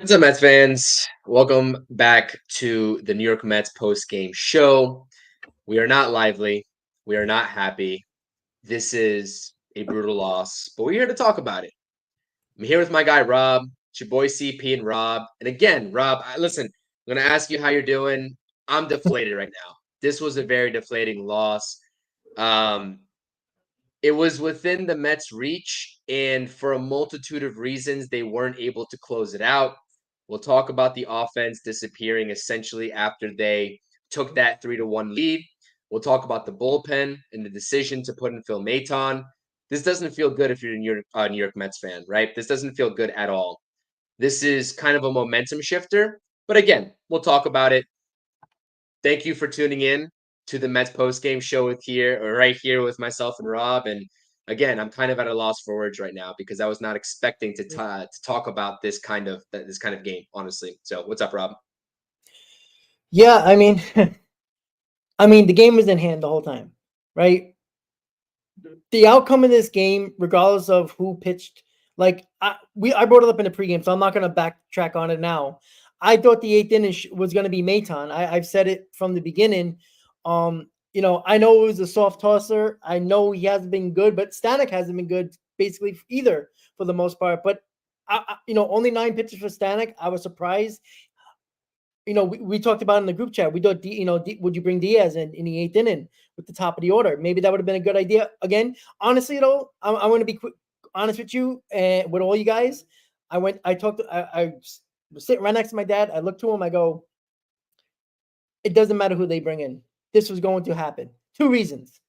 What's up, Mets fans? Welcome back to the New York Mets post-game show. We are not lively. We are not happy. This is a brutal loss, but we're here to talk about it. I'm here with my guy, Rob. It's your boy, CP and Rob. And again, Rob, listen, I'm going to ask you how you're doing. I'm deflated right now. This was a very deflating loss. Um, it was within the Mets' reach, and for a multitude of reasons, they weren't able to close it out. We'll talk about the offense disappearing essentially after they took that 3-1 lead. We'll talk about the bullpen and the decision to put in Phil Maton. This doesn't feel good if you're a New York Mets fan, right? This doesn't feel good at all. This is kind of a momentum shifter. But again, we'll talk about it. Thank you for tuning in to the Mets post-game show right here with myself and Rob. And again, I'm kind of at a loss for words right now because I was not expecting to talk about this kind of game, honestly. So, what's up, Rob? Yeah, the game was in hand the whole time, right? The outcome of this game, regardless of who pitched, I brought it up in the pregame, so I'm not going to backtrack on it now. I thought the eighth inning was going to be Maton. I've said it from the beginning. I know it was a soft tosser. I know he hasn't been good, but Stanek hasn't been good basically either for the most part. But only 9 pitches for Stanek. I was surprised. We talked about in the group chat. We thought, would you bring Diaz in the eighth inning with the top of the order? Maybe that would have been a good idea. Again, honestly, though, I'm going to be honest with you and with all you guys. I was sitting right next to my dad. I looked to him. I go, it doesn't matter who they bring in. This was going to happen. Two reasons.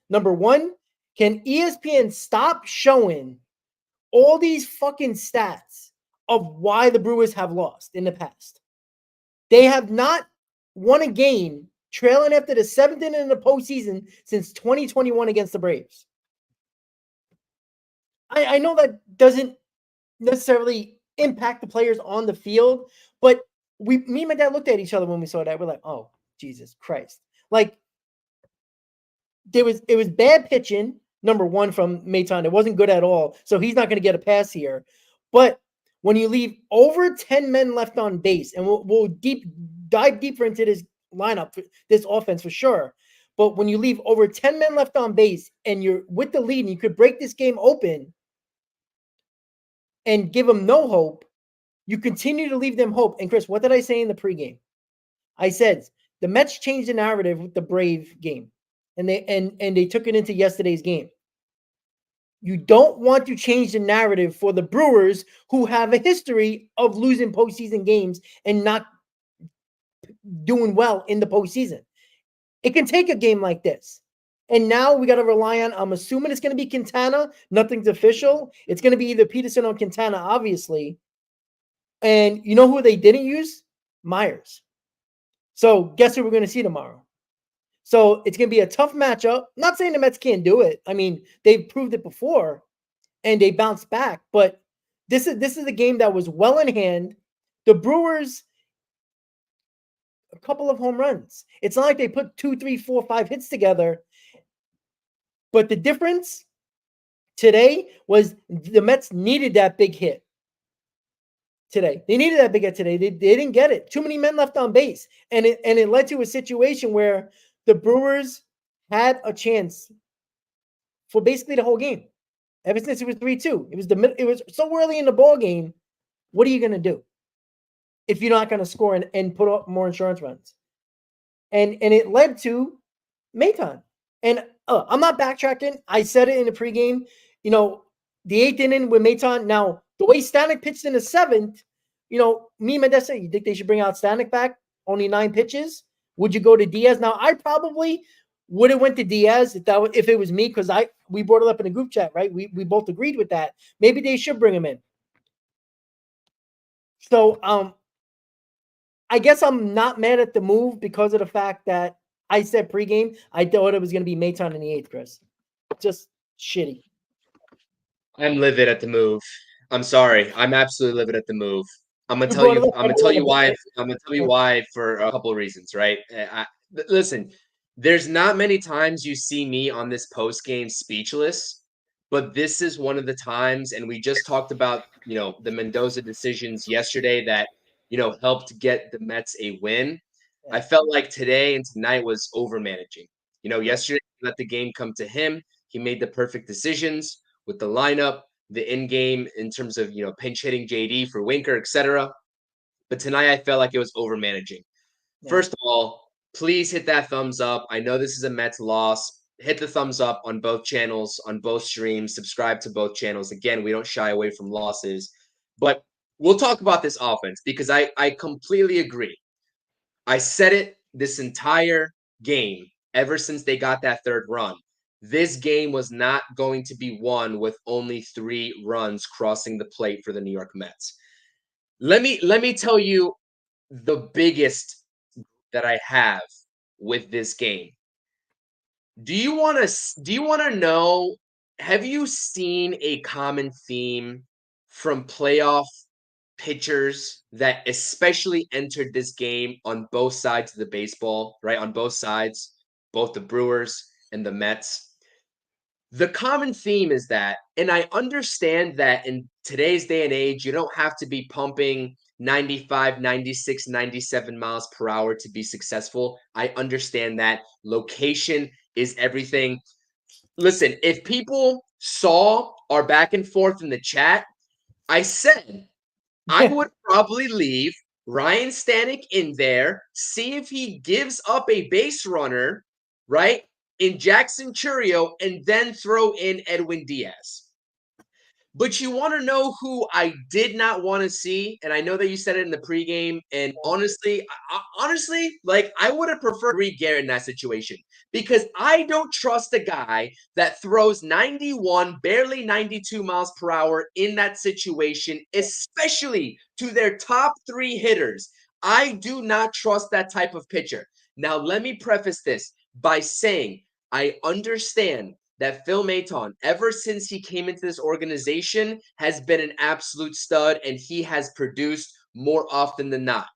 Number one, can ESPN stop showing all these fucking stats of why the Brewers have lost in the past? They have not won a game trailing after the seventh inning in the postseason since 2021 against the Braves. I know that doesn't necessarily impact the players on the field, but me and my dad looked at each other when we saw that. We're like, oh, Jesus Christ. Like, it was bad pitching, number one, from Maton. It wasn't good at all. So he's not going to get a pass here. But when you leave over 10 men left on base, and we'll dive deeper into this lineup, this offense for sure. But when you leave over 10 men left on base and you're with the lead and you could break this game open and give them no hope, you continue to leave them hope. And Chris, what did I say in the pregame? I said the Mets changed the narrative with the Brave game, and they took it into yesterday's game. You don't want to change the narrative for the Brewers, who have a history of losing postseason games and not doing well in the postseason. It can take a game like this. And now we got to rely on, I'm assuming it's going to be Quintana. Nothing's official. It's going to be either Peterson or Quintana, obviously. And you know who they didn't use? Myers. So guess who we're going to see tomorrow? So it's going to be a tough matchup. Not saying the Mets can't do it. I mean, they've proved it before and they bounced back. But this is a game that was well in hand. The Brewers, a couple of home runs. It's not like they put 2, 3, 4, 5 hits together. But the difference today was the Mets needed that big hit today. They needed that big hit today. They didn't get it. Too many men left on base. And it led to a situation where the Brewers had a chance for basically the whole game. Ever since it was 3-2. It was so early in the ball game. What are you going to do if you're not going to score and put up more insurance runs? And it led to Maton. And I'm not backtracking. I said it in the pregame. The eighth inning with Maton. Now, the way Stanek pitched in the seventh, me and Mendoza said, you think they should bring out Stanek back? Only 9 pitches? Would you go to Diaz? Now, I probably would have went to Diaz if it was me, because we brought it up in a group chat, right? We both agreed with that. Maybe they should bring him in. So I guess I'm not mad at the move because of the fact that I said pregame I thought it was going to be Maton in the eighth, Chris. Just shitty. I'm livid at the move. I'm sorry. I'm absolutely livid at the move. I'm gonna You tell brought it you. up. I'm gonna tell you why. I'm gonna tell you why for a couple of reasons, right? Listen, there's not many times you see me on this post game speechless but this is one of the times, and we just talked about, the Mendoza decisions yesterday that, helped get the Mets a win. I felt like today and tonight was over managing. Yesterday he let the game come to him. He made the perfect decisions with the lineup, the in game in terms of, pinch hitting JD for Winker, etc. But tonight I felt like it was over managing. First of all, please hit that thumbs up. I know this is a Mets loss. Hit the thumbs up on both channels, on both streams. Subscribe to both channels. Again, we don't shy away from losses. But we'll talk about this offense because I completely agree. I said it this entire game, ever since they got that third run. This game was not going to be won with only 3 runs crossing the plate for the New York Mets. Let me tell you the biggest that I have with this game. Do you want to know, have you seen a common theme from playoff pitchers that especially entered this game on both sides of the baseball, right? On both sides, both the Brewers and the Mets. The common theme is that, and I understand that in today's day and age, you don't have to be pumping 95, 96, 97 miles per hour to be successful. I understand that. Location is everything. Listen, if people saw our back and forth in the chat, I said I would probably leave Ryan Stanek in there, see if he gives up a base runner, right, in Jackson Churio, and then throw in Edwin Diaz. But you want to know who I did not want to see? And I know that you said it in the pregame. And honestly, like I would have preferred Reed Garrett in that situation because I don't trust a guy that throws 91, barely 92 miles per hour in that situation, especially to their top 3 hitters. I do not trust that type of pitcher. Now, let me preface this by saying I understand that Phil Maton, ever since he came into this organization, has been an absolute stud, and he has produced more often than not.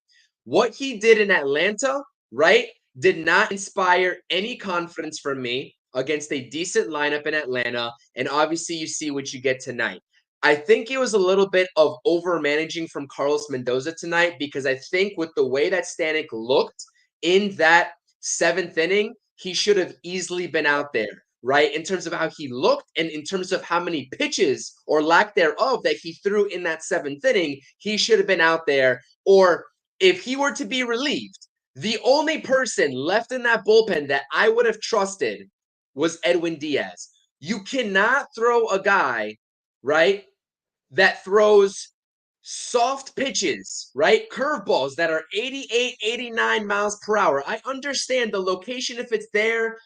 What he did in Atlanta, right, did not inspire any confidence from me against a decent lineup in Atlanta, and obviously you see what you get tonight. I think it was a little bit of over-managing from Carlos Mendoza tonight because I think with the way that Stanek looked in that 7th inning, he should have easily been out there, right? In terms of how he looked and in terms of how many pitches or lack thereof that he threw in that 7th inning, he should have been out there. Or if he were to be relieved, the only person left in that bullpen that I would have trusted was Edwin Diaz. You cannot throw a guy, right, that throws soft pitches, right? Curveballs that are 88, 89 miles per hour. I understand the location if it's there,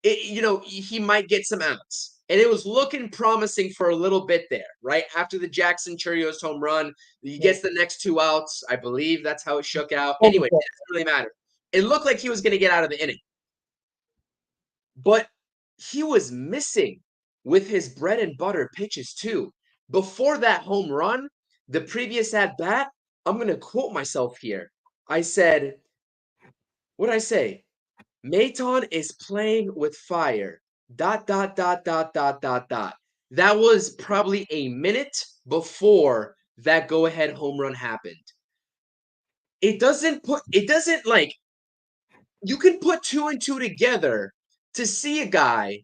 he might get some outs. And it was looking promising for a little bit there, right? After the Jackson Churios home run, he gets the next 2 outs. I believe that's how it shook out. Anyway, it doesn't really matter. It looked like he was going to get out of the inning. But he was missing with his bread and butter pitches too. Before that home run, the previous at bat, I'm going to quote myself here. I said, what did I say? Maton is playing with fire. ... That was probably a minute before that go-ahead home run happened. It doesn't like, you can put 2 and 2 together to see a guy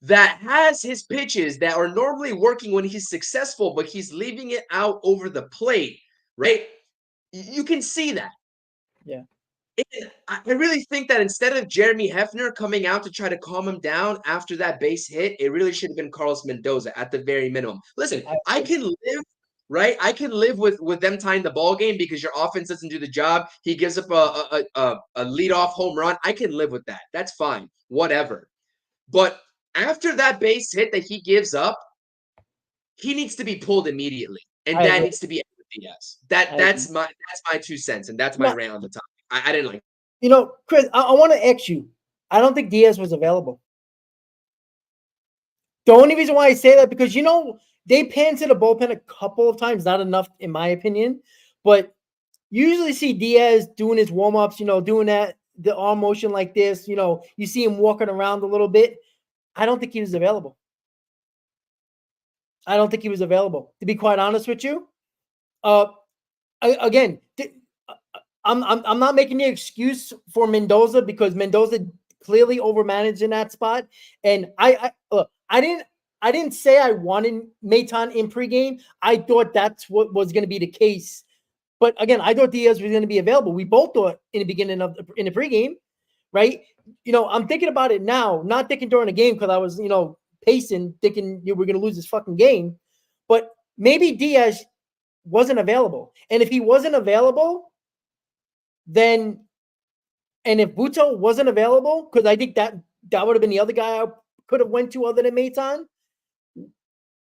that has his pitches that are normally working when he's successful, but he's leaving it out over the plate, right? You can see that. Yeah. I really think that instead of Jeremy Hefner coming out to try to calm him down after that base hit, it really should have been Carlos Mendoza at the very minimum. Listen, I can live, right? I can live with them tying the ball game because your offense doesn't do the job. He gives up a leadoff home run. I can live with that. That's fine. Whatever. But after that base hit that he gives up, he needs to be pulled immediately, and that needs to be Diaz. That's my 2 cents, and that's my rant on the topic. I didn't like. Chris, I want to ask you. I don't think Diaz was available. The only reason why I say that because they pan to the bullpen a couple of times, not enough in my opinion, but you usually see Diaz doing his warm-ups, doing the arm motion like this. You see him walking around a little bit. I don't think he was available. I don't think he was available, to be quite honest with you. Again, I'm not making the excuse for Mendoza because Mendoza clearly overmanaged in that spot. And I didn't say I wanted Maton in pregame. I thought that's what was going to be the case. But again, I thought Diaz was going to be available. We both thought in the beginning of in the pregame, right? I'm thinking about it now, not thinking during the game because I was, pacing, thinking we're going to lose this fucking game. But maybe Diaz wasn't available. And if he wasn't available, then and if Buto wasn't available, because I think that would have been the other guy I could have went to other than Maton,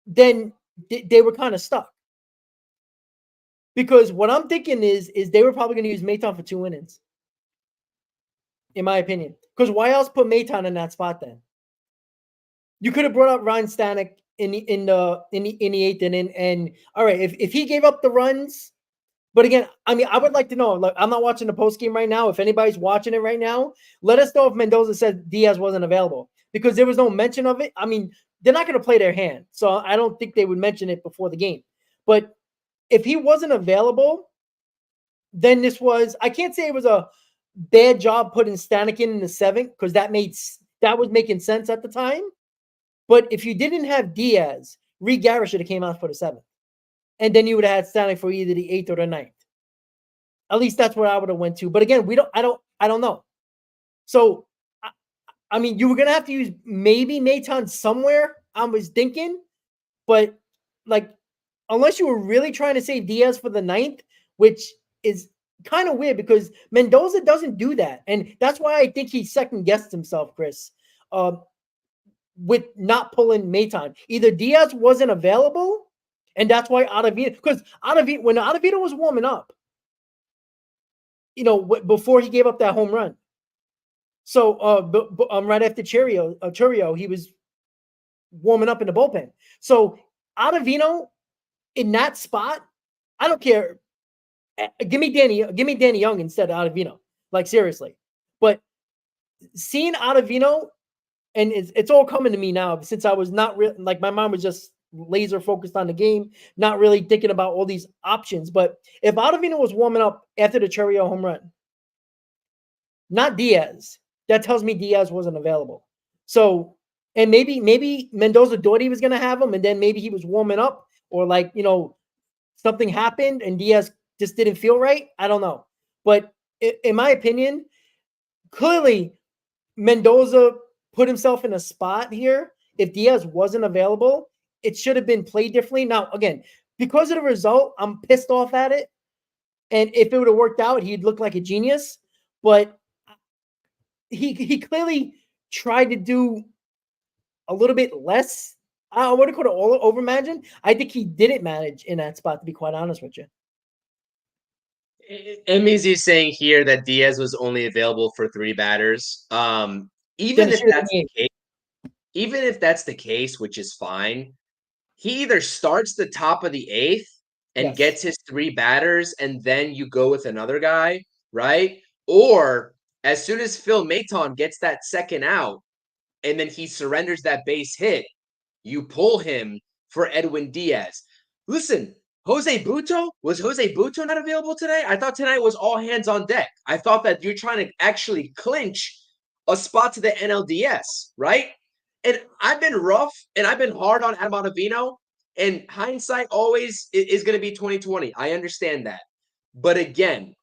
then they were kind of stuck. Because what I'm thinking is they were probably going to use Maton for 2 innings, in my opinion. Because why else put Maton in that spot then? You could have brought up Ryan Stanek in the 8th inning, and all right, if he gave up the runs. But again, I mean, I would like to know. Like, I'm not watching the post game right now. If anybody's watching it right now, let us know if Mendoza said Diaz wasn't available because there was no mention of it. I mean, they're not going to play their hand, so I don't think they would mention it before the game. But if he wasn't available, then I can't say it was a bad job putting Stanek in the 7th because that was making sense at the time. But if you didn't have Diaz, Reed Garrett should have came out for the 7th. And then you would have had Stanek for either the 8th or the 9th. At least that's where I would have went to. But again, I don't know. So, I mean, you were going to have to use maybe Maton somewhere, I was thinking. But, like, unless you were really trying to save Diaz for the 9th, which is kind of weird because Mendoza doesn't do that. And that's why I think he second-guessed himself, Chris, with not pulling Maton. Either Diaz wasn't available, and that's why when Ottavino was warming up, before he gave up that home run. So right after Churio, he was warming up in the bullpen. So Ottavino in that spot, I don't care. Give me Danny Young instead of Ottavino. Like, seriously. But seeing Ottavino, and it's all coming to me now since I was not really, like, my mind was just laser focused on the game, not really thinking about all these options. But if Ottavino was warming up after the Churio home run, not Diaz, that tells me Diaz wasn't available. So, and maybe Mendoza thought he was going to have him, and then maybe he was warming up, or like, something happened and Diaz just didn't feel right. I don't know. But in my opinion, clearly Mendoza put himself in a spot here. If Diaz wasn't available, it should have been played differently. Now, again, because of the result, I'm pissed off at it. And if it would have worked out, he'd look like a genius. But he clearly tried to do a little bit less. I wouldn't call it all overmanaging. I think he didn't manage in that spot, to be quite honest with you. MZ is saying here that Diaz was only available for 3 batters. Even if that's the case, which is fine, he either starts the top of the 8th and gets his 3 batters, and then you go with another guy, right? Or as soon as Phil Maton gets that second out, and then he surrenders that base hit, you pull him for Edwin Diaz. Listen, was Jose Butto not available today? I thought tonight was all hands on deck. I thought that you're trying to actually clinch a spot to the NLDS, right? And I've been rough and I've been hard on Adam Ottavino, and hindsight always is going to be 2020. I understand that. But again,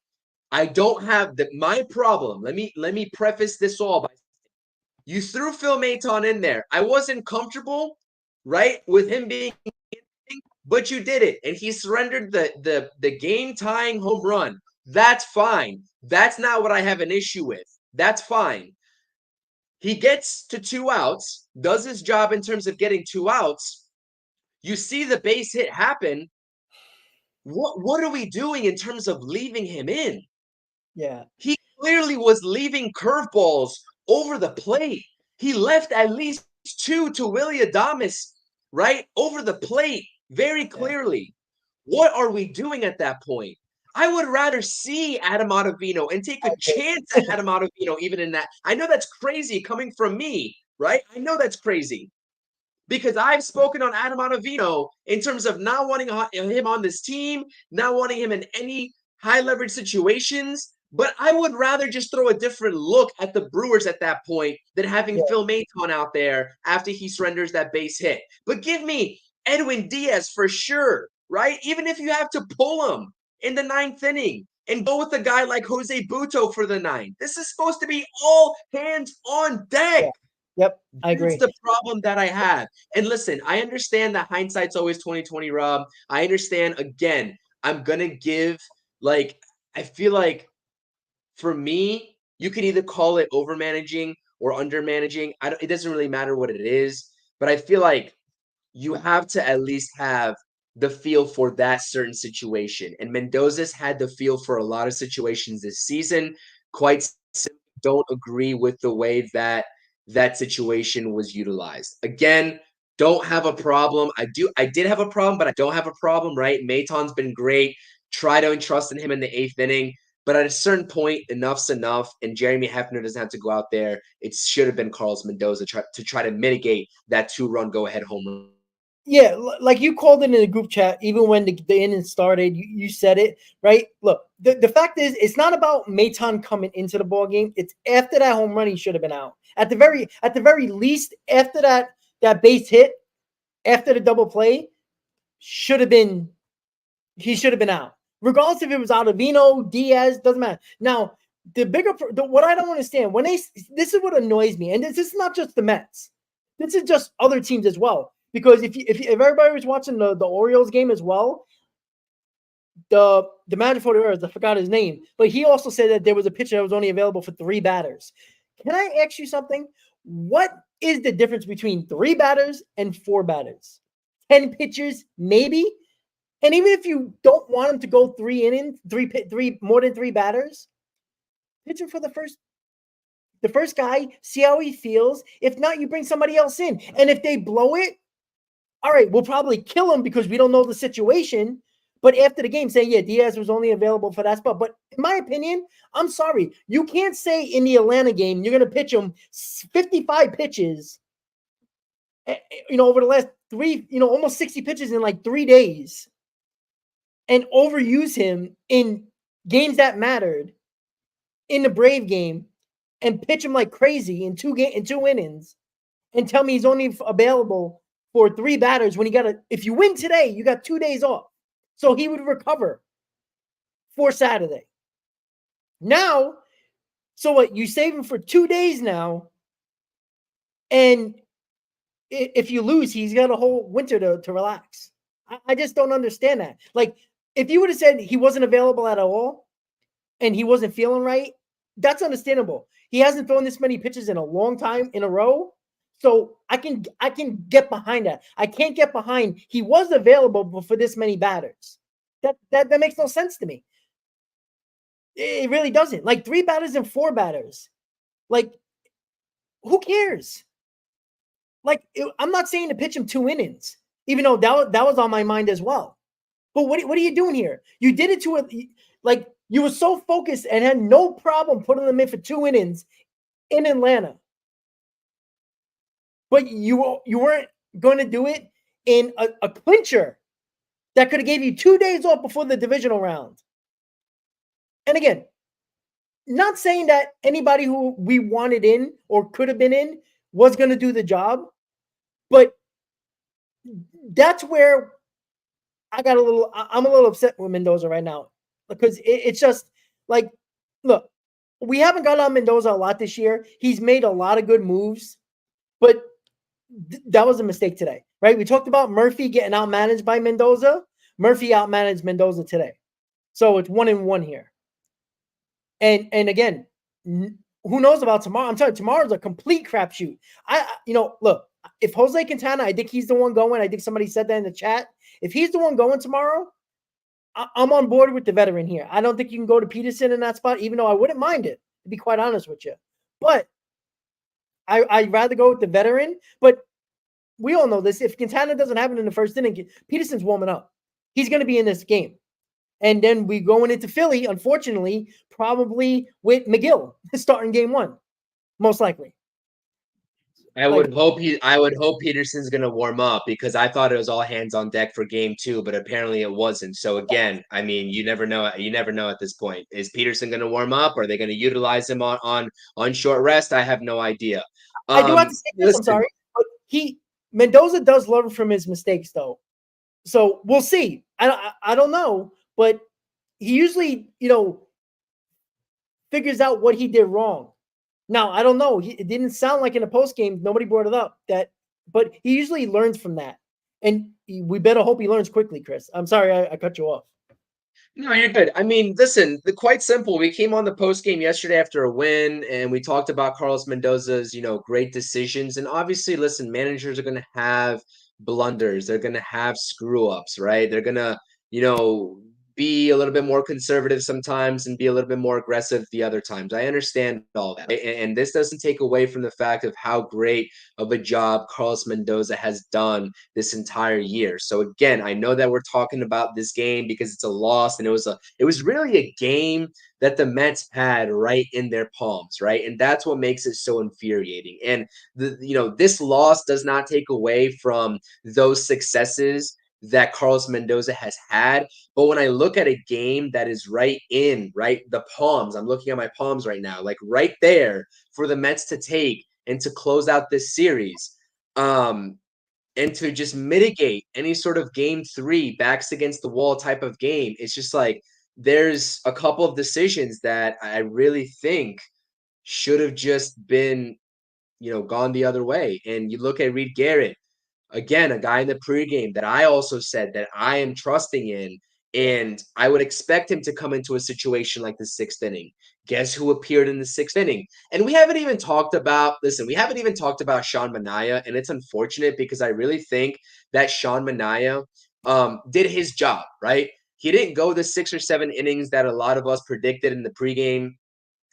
I don't have my problem. Let me preface this all by you threw Phil Maton in there. I wasn't comfortable, right, with him being, but you did it, and he surrendered the game tying home run. That's fine. That's not what I have an issue with. That's fine. He gets to 2 outs, does his job in terms of getting 2 outs. You see the base hit happen. What are we doing in terms of leaving him in? Yeah. He clearly was leaving curveballs over the plate. He left at least 2 to Willy Adames, right, over the plate very clearly. What are we doing at that point? I would rather see Adam Ottavino and take a chance at Adam Ottavino even in that. I know that's crazy coming from me, right? I know that's crazy. because I've spoken on Adam Ottavino in terms of not wanting him on this team, not wanting him in any high leverage situations. But I would rather just throw a different look at the Brewers at that point than having Phil Maton out there after he surrenders that base hit. But give me Edwin Diaz for sure, right? Even if you have to pull him in the 9th inning and go with a guy like Jose Buto for the 9th. This is supposed to be all hands on deck. Yeah. Yep, I agree. That's the problem that I have. And listen, I understand that hindsight's always 2020, Rob. I understand. Again, I'm gonna give I feel like for me, you could either call it over managing or under managing. It doesn't really matter what it is, but I feel like you have to at least have the feel for that certain situation. And Mendoza's had the feel for a lot of situations this season. Quite simply, don't agree with the way that that situation was utilized. Again, don't have a problem. I did have a problem, but I don't have a problem, right? Maton's been great. Try to entrust in him in the 8th inning. But at a certain point, enough's enough, and Jeremy Hefner doesn't have to go out there. It should have been Carlos Mendoza to try to mitigate that 2-run go-ahead home run. Yeah, like you called it in the group chat, even when the inning started, you said it, right? Look, the fact is, it's not about Maton coming into the ball game. It's after that home run, he should have been out. At the very least, after that base hit, after the double play, he should have been out. Regardless if it was Ottavino, Diaz, doesn't matter. Now, what I don't understand, this is what annoys me, and this is not just the Mets. This is just other teams as well. Because if everybody was watching the Orioles game as well, the manager for the Orioles, I forgot his name, but he also said that there was a pitcher that was only available for 3 batters. Can I ask you something? What is the difference between 3 batters and 4 batters? 10 pitchers, maybe? And even if you don't want him to go 3 innings, more than 3 batters, pitch him for the first guy, see how he feels. If not, you bring somebody else in. And if they blow it, all right, we'll probably kill him because we don't know the situation. But after the game, say, yeah, Diaz was only available for that spot. But in my opinion, I'm sorry. You can't say in the Atlanta game, you're going to pitch him 55 pitches, over the last 3, almost 60 pitches in like 3 days, and overuse him in games that mattered in the Brave game and pitch him like crazy in 2 innings and tell me he's only available for 3 batters when if you win today, you got 2 days off. So he would recover for Saturday. Now, so what? You save him for 2 days now. And if you lose, he's got a whole winter to relax. I just don't understand that. Like, if you would have said he wasn't available at all and he wasn't feeling right, that's understandable. He hasn't thrown this many pitches in a long time in a row. So I can get behind that. I can't get behind he was available for this many batters. That makes no sense to me. It really doesn't. Like 3 batters and 4 batters. Like, who cares? Like, I'm not saying to pitch him 2 innings, even though that was on my mind as well. But what are you doing here? You did it you were so focused and had no problem putting them in for 2 innings in Atlanta. But you weren't going to do it in a clincher that could have gave you 2 days off before the divisional round. And again, not saying that anybody who we wanted in or could have been in was going to do the job, but that's where I'm a little upset with Mendoza right now because it's just like, look, we haven't got on Mendoza a lot this year. He's made a lot of good moves, but that was a mistake today, right? We talked about Murphy getting outmanaged by Mendoza. Murphy outmanaged Mendoza today. So it's 1-1 here. And again, who knows about tomorrow? I'm telling you, tomorrow's a complete crapshoot. Look, if Jose Quintana, I think he's the one going. I think somebody said that in the chat. If he's the one going tomorrow, I'm on board with the veteran here. I don't think you can go to Peterson in that spot, even though I wouldn't mind it, to be quite honest with you. But I'd rather go with the veteran. But we all know this. If Quintana doesn't have it in the first inning, Peterson's warming up. He's going to be in this game. And then we going into Philly, unfortunately, probably with McGill starting game 1, most likely. Like, I would hope Peterson's gonna warm up because I thought it was all hands on deck for game two, but apparently it wasn't. So again, I mean, you never know. You never know at this point. Is Peterson gonna warm up? Are they gonna utilize him on short rest? I have no idea. I do have to say this. I'm Listen, sorry, but Mendoza does learn from his mistakes, though. So we'll see. I don't know, but he usually figures out what he did wrong. Now I don't know. It didn't sound like in a post game. Nobody brought it up but he usually learns from that, and we better hope he learns quickly. Chris, I'm sorry I cut you off. no, you're good. I mean, listen, quite simple. We came on the post game yesterday after a win, and we talked about Carlos Mendoza's, great decisions. And obviously, listen, managers are going to have blunders. They're going to have screw ups, right? They're going to, be a little bit more conservative sometimes and be a little bit more aggressive the other times. I understand all that. Right? And this doesn't take away from the fact of how great of a job Carlos Mendoza has done this entire year. So again, I know that we're talking about this game because it's a loss, and it was really a game that the Mets had right in their palms, right? And that's what makes it so infuriating. And this loss does not take away from those successes that Carlos Mendoza has had. But when I look at a game that is right the palms, I'm looking at my palms right now, like right there for the Mets to take and to close out this series. And to just mitigate any sort of game three backs against the wall type of game, it's just like there's a couple of decisions that I really think should have just been, gone the other way. And you look at Reed Garrett, again, a guy in the pregame that I also said that I am trusting in, and I would expect him to come into a situation like the sixth inning. Guess who appeared in the sixth inning? And we haven't even talked about Sean Manaea, and it's unfortunate because I really think that Sean Manaea did his job, right? He didn't go the 6 or 7 innings that a lot of us predicted in the pregame.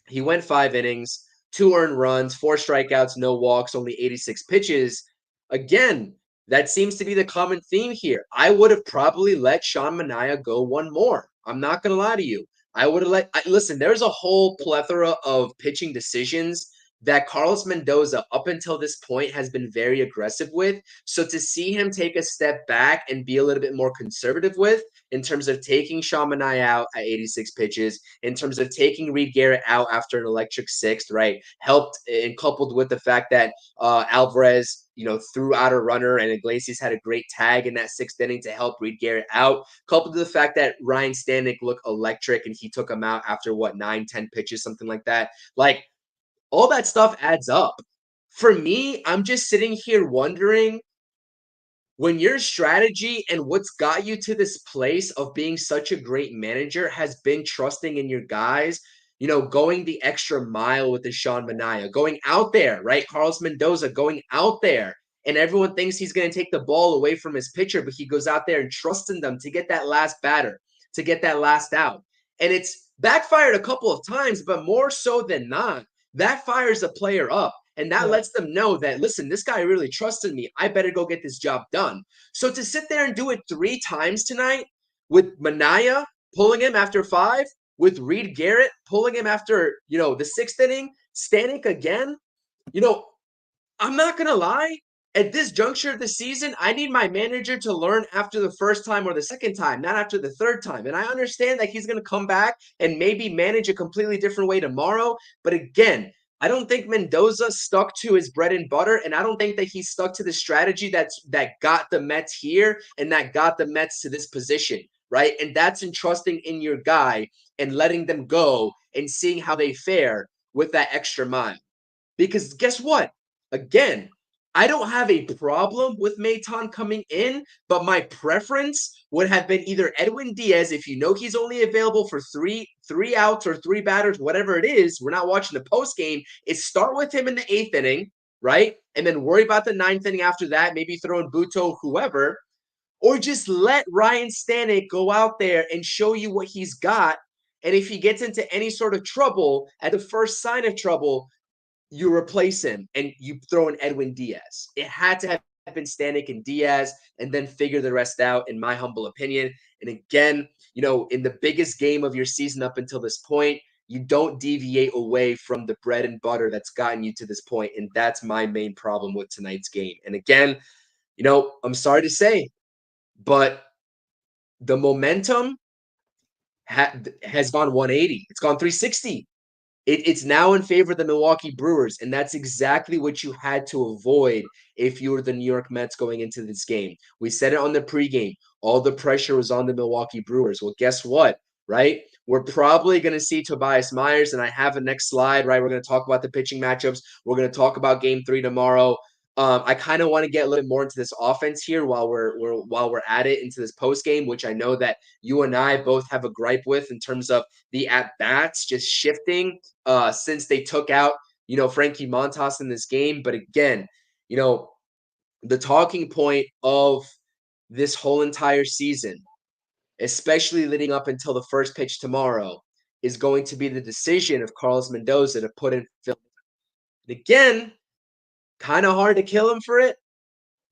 He went 5 innings, 2 earned runs, 4 strikeouts, no walks, only 86 pitches. Again, that seems to be the common theme here. I would have probably let Sean Manaea go one more. I'm not going to lie to you. I would have listen, there's a whole plethora of pitching decisions that Carlos Mendoza, up until this point, has been very aggressive with. So to see him take a step back and be a little bit more conservative with, in terms of taking Sean Manaea out at 86 pitches, in terms of taking Reed Garrett out after an electric sixth, right? Helped and coupled with the fact that Alvarez, threw out a runner, and Iglesias had a great tag in that sixth inning to help Reed Garrett out, coupled to the fact that Ryan Stanek looked electric and he took him out after 9-10 pitches, something like that. Like, all that stuff adds up. For me, I'm just sitting here wondering, when your strategy and what's got you to this place of being such a great manager has been trusting in your guys, going the extra mile with the Sean Manaea, going out there, right? Carlos Mendoza going out there, and everyone thinks he's going to take the ball away from his pitcher, but he goes out there and trusting them to get that last batter, to get that last out. And it's backfired a couple of times, but more so than not, that fires a player up. And that lets them know that, listen, this guy really trusted me. I better go get this job done. So to sit there and do it 3 times tonight with Manaea pulling him after 5, with Reed Garrett pulling him after, the 6th inning, Stanek again, I'm not going to lie. At this juncture of the season, I need my manager to learn after the first time or the second time, not after the third time. And I understand that he's going to come back and maybe manage a completely different way tomorrow. But again, I don't think Mendoza stuck to his bread and butter, and I don't think that he stuck to the strategy that got the Mets here and that got the Mets to this position, right? And that's entrusting in your guy and letting them go and seeing how they fare with that extra mile. Because guess what? Again, I don't have a problem with Maton coming in, but my preference would have been either Edwin Diaz, if he's only available for three outs or 3 batters, whatever it is. We're not watching the post game. Is start with him in the 8th inning, right? And then worry about the 9th inning after that, maybe throw in Buto, whoever, or just let Ryan Stanek go out there and show you what he's got. And if he gets into any sort of trouble, at the first sign of trouble, you replace him and you throw in Edwin Diaz. It had to have been Stanek and Diaz and then figure the rest out, in my humble opinion. And again, in the biggest game of your season up until this point, You don't deviate away from the bread and butter that's gotten you to this point, and that's my main problem with tonight's game. And again, I'm sorry to say, but the momentum has gone 180. It's gone 360. It's now in favor of the Milwaukee Brewers, and that's exactly what you had to avoid if you were the New York Mets going into this game. We said it on the pregame. All the pressure was on the Milwaukee Brewers. Well, guess what, right? We're probably going to see Tobias Myers, and I have a next slide, right? We're going to talk about the pitching matchups. We're going to talk about Game 3 tomorrow. I kind of want to get a little bit more into this offense here while we're at it, into this post game, which I know that you and I both have a gripe with in terms of the at bats just shifting since they took out Frankie Montas in this game. But again, the talking point of this whole entire season, especially leading up until the first pitch tomorrow, is going to be the decision of Carlos Mendoza to put in Phil. Again, kind of hard to kill him for it,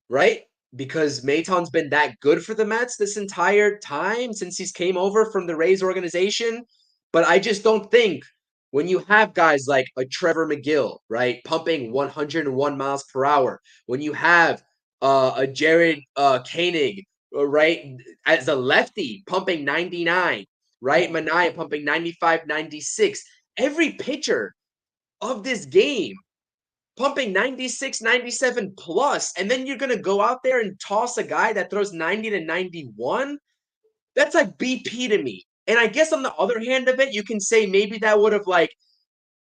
right? Because Maton's been that good for the Mets this entire time since he's came over from the Rays organization. But I just don't think when you have guys like a Trevor McGill, right, pumping 101 miles per hour, when you have a Jared Koenig, right, as a lefty pumping 99, right, Manaea pumping 95, 96, every pitcher of this game pumping 96, 97 plus, and then you're going to go out there and toss a guy that throws 90 to 91? That's like BP to me. And I guess on the other hand of it, you can say maybe that would have like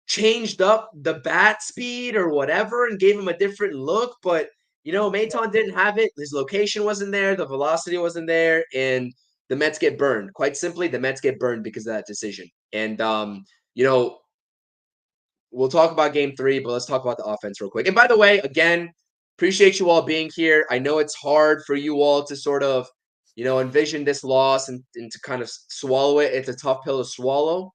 changed up the bat speed or whatever and gave him a different look. But, Maton didn't have it. His location wasn't there. The velocity wasn't there. And the Mets get burned. Quite simply, the Mets get burned because of that decision. And, we'll talk about Game 3, but let's talk about the offense real quick. And by the way, again, appreciate you all being here. I know it's hard for you all to sort of, envision this loss and to kind of swallow it. It's a tough pill to swallow,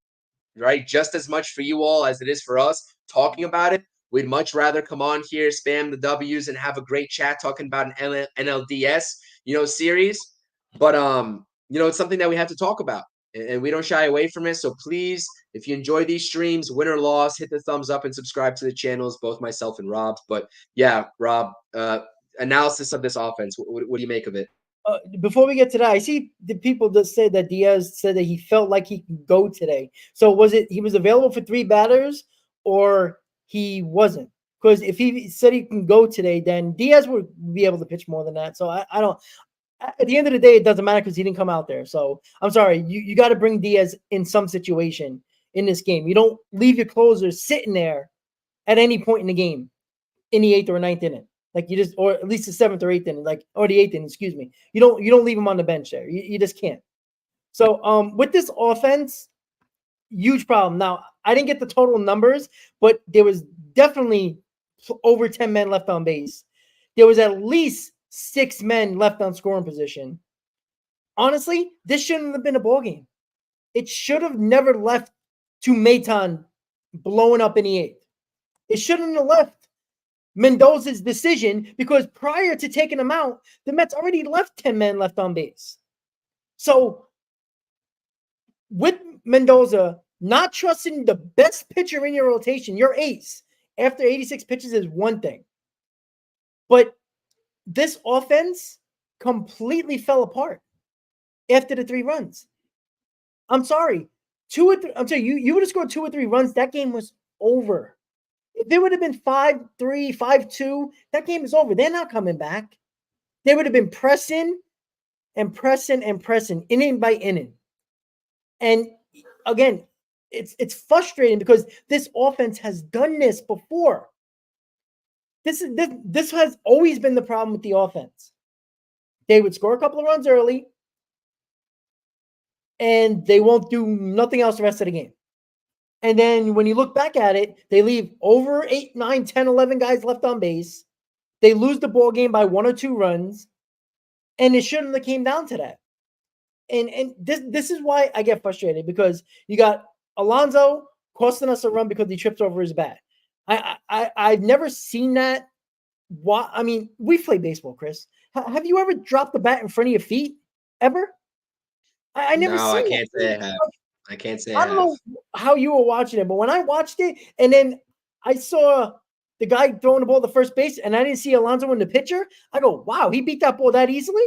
right? Just as much for you all as it is for us talking about it. We'd much rather come on here, spam the W's, and have a great chat talking about an NLDS, series. But it's something that we have to talk about, and we don't shy away from it. So please, if you enjoy these streams, win or loss, hit the thumbs up and subscribe to the channels, both myself and Rob's. But yeah, Rob, analysis of this offense. What do you make of it? Before we get to that, I see the people that say that Diaz said that he felt like he could go today. So was it he was available for 3 batters or he wasn't? Because if he said he can go today, then Diaz would be able to pitch more than that. So I don't. At the end of the day, it doesn't matter because he didn't come out there. So I'm sorry. You got to bring Diaz in some situation in this game. You don't leave your closers sitting there at any point in the game in the 8th or 9th inning. Like you just, or at least the 7th or 8th inning, or the 8th inning, excuse me. You don't leave him on the bench there. You just can't. So with this offense, huge problem. Now, I didn't get the total numbers, but there was definitely over 10 men left on base. There was at least 6 men left on scoring position. Honestly, this shouldn't have been a ball game. It should have never left to Maton blowing up in the 8th. It shouldn't have left Mendoza's decision because prior to taking him out, the Mets already left 10 men left on base. So with Mendoza not trusting the best pitcher in your rotation, your ace, after 86 pitches is one thing. But this offense completely fell apart after the 3 runs. I'm sorry. 2 or 3. I'm sorry, you would have scored 2 or 3 runs. That game was over. If it would have been 5-3, 5-2, that game is over. They're not coming back. They would have been pressing and pressing and pressing, inning by inning. And again, it's frustrating because this offense has done this before. This has always been the problem with the offense. They would score a couple of runs early, and they won't do nothing else the rest of the game. And then when you look back at it, they leave over 8, 9, 10, 11 guys left on base. They lose the ball game by 1 or 2 runs, and it shouldn't have came down to that. And this is why I get frustrated, because you got Alonso costing us a run because he tripped over his bat. I've never seen that. I mean, we play baseball, Chris. Have you ever dropped the bat in front of your feet ever? I never. No, seen I can't say I have. I can't say I I don't have. know how you were watching it, but when I watched it, and then I saw the guy throwing the ball to first base, and I didn't see Alonso in the pitcher, I go, wow, he beat that ball that easily?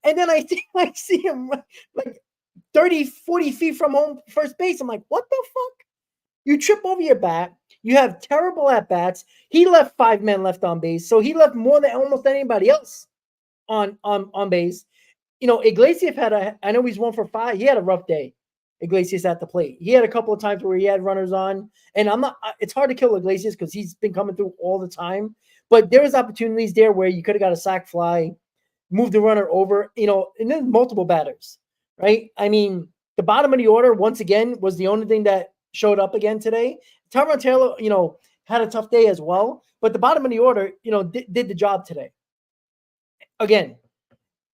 And then I see him like 30, 40 feet from home first base. I'm like, what the fuck? You trip over your bat. You have terrible at bats. He left 5 men left on base, so he left more than almost anybody else on base. Iglesias I know he's 1 for 5. He had a rough day. Iglesias at the plate. He had a couple of times where he had runners on, and it's hard to kill Iglesias because he's been coming through all the time. But there was opportunities there where you could have got a sac fly, moved the runner over, and then multiple batters, right? I mean, the bottom of the order once again was the only thing that showed up again today. Tyrone Taylor, had a tough day as well, but the bottom of the order, did the job today. Again,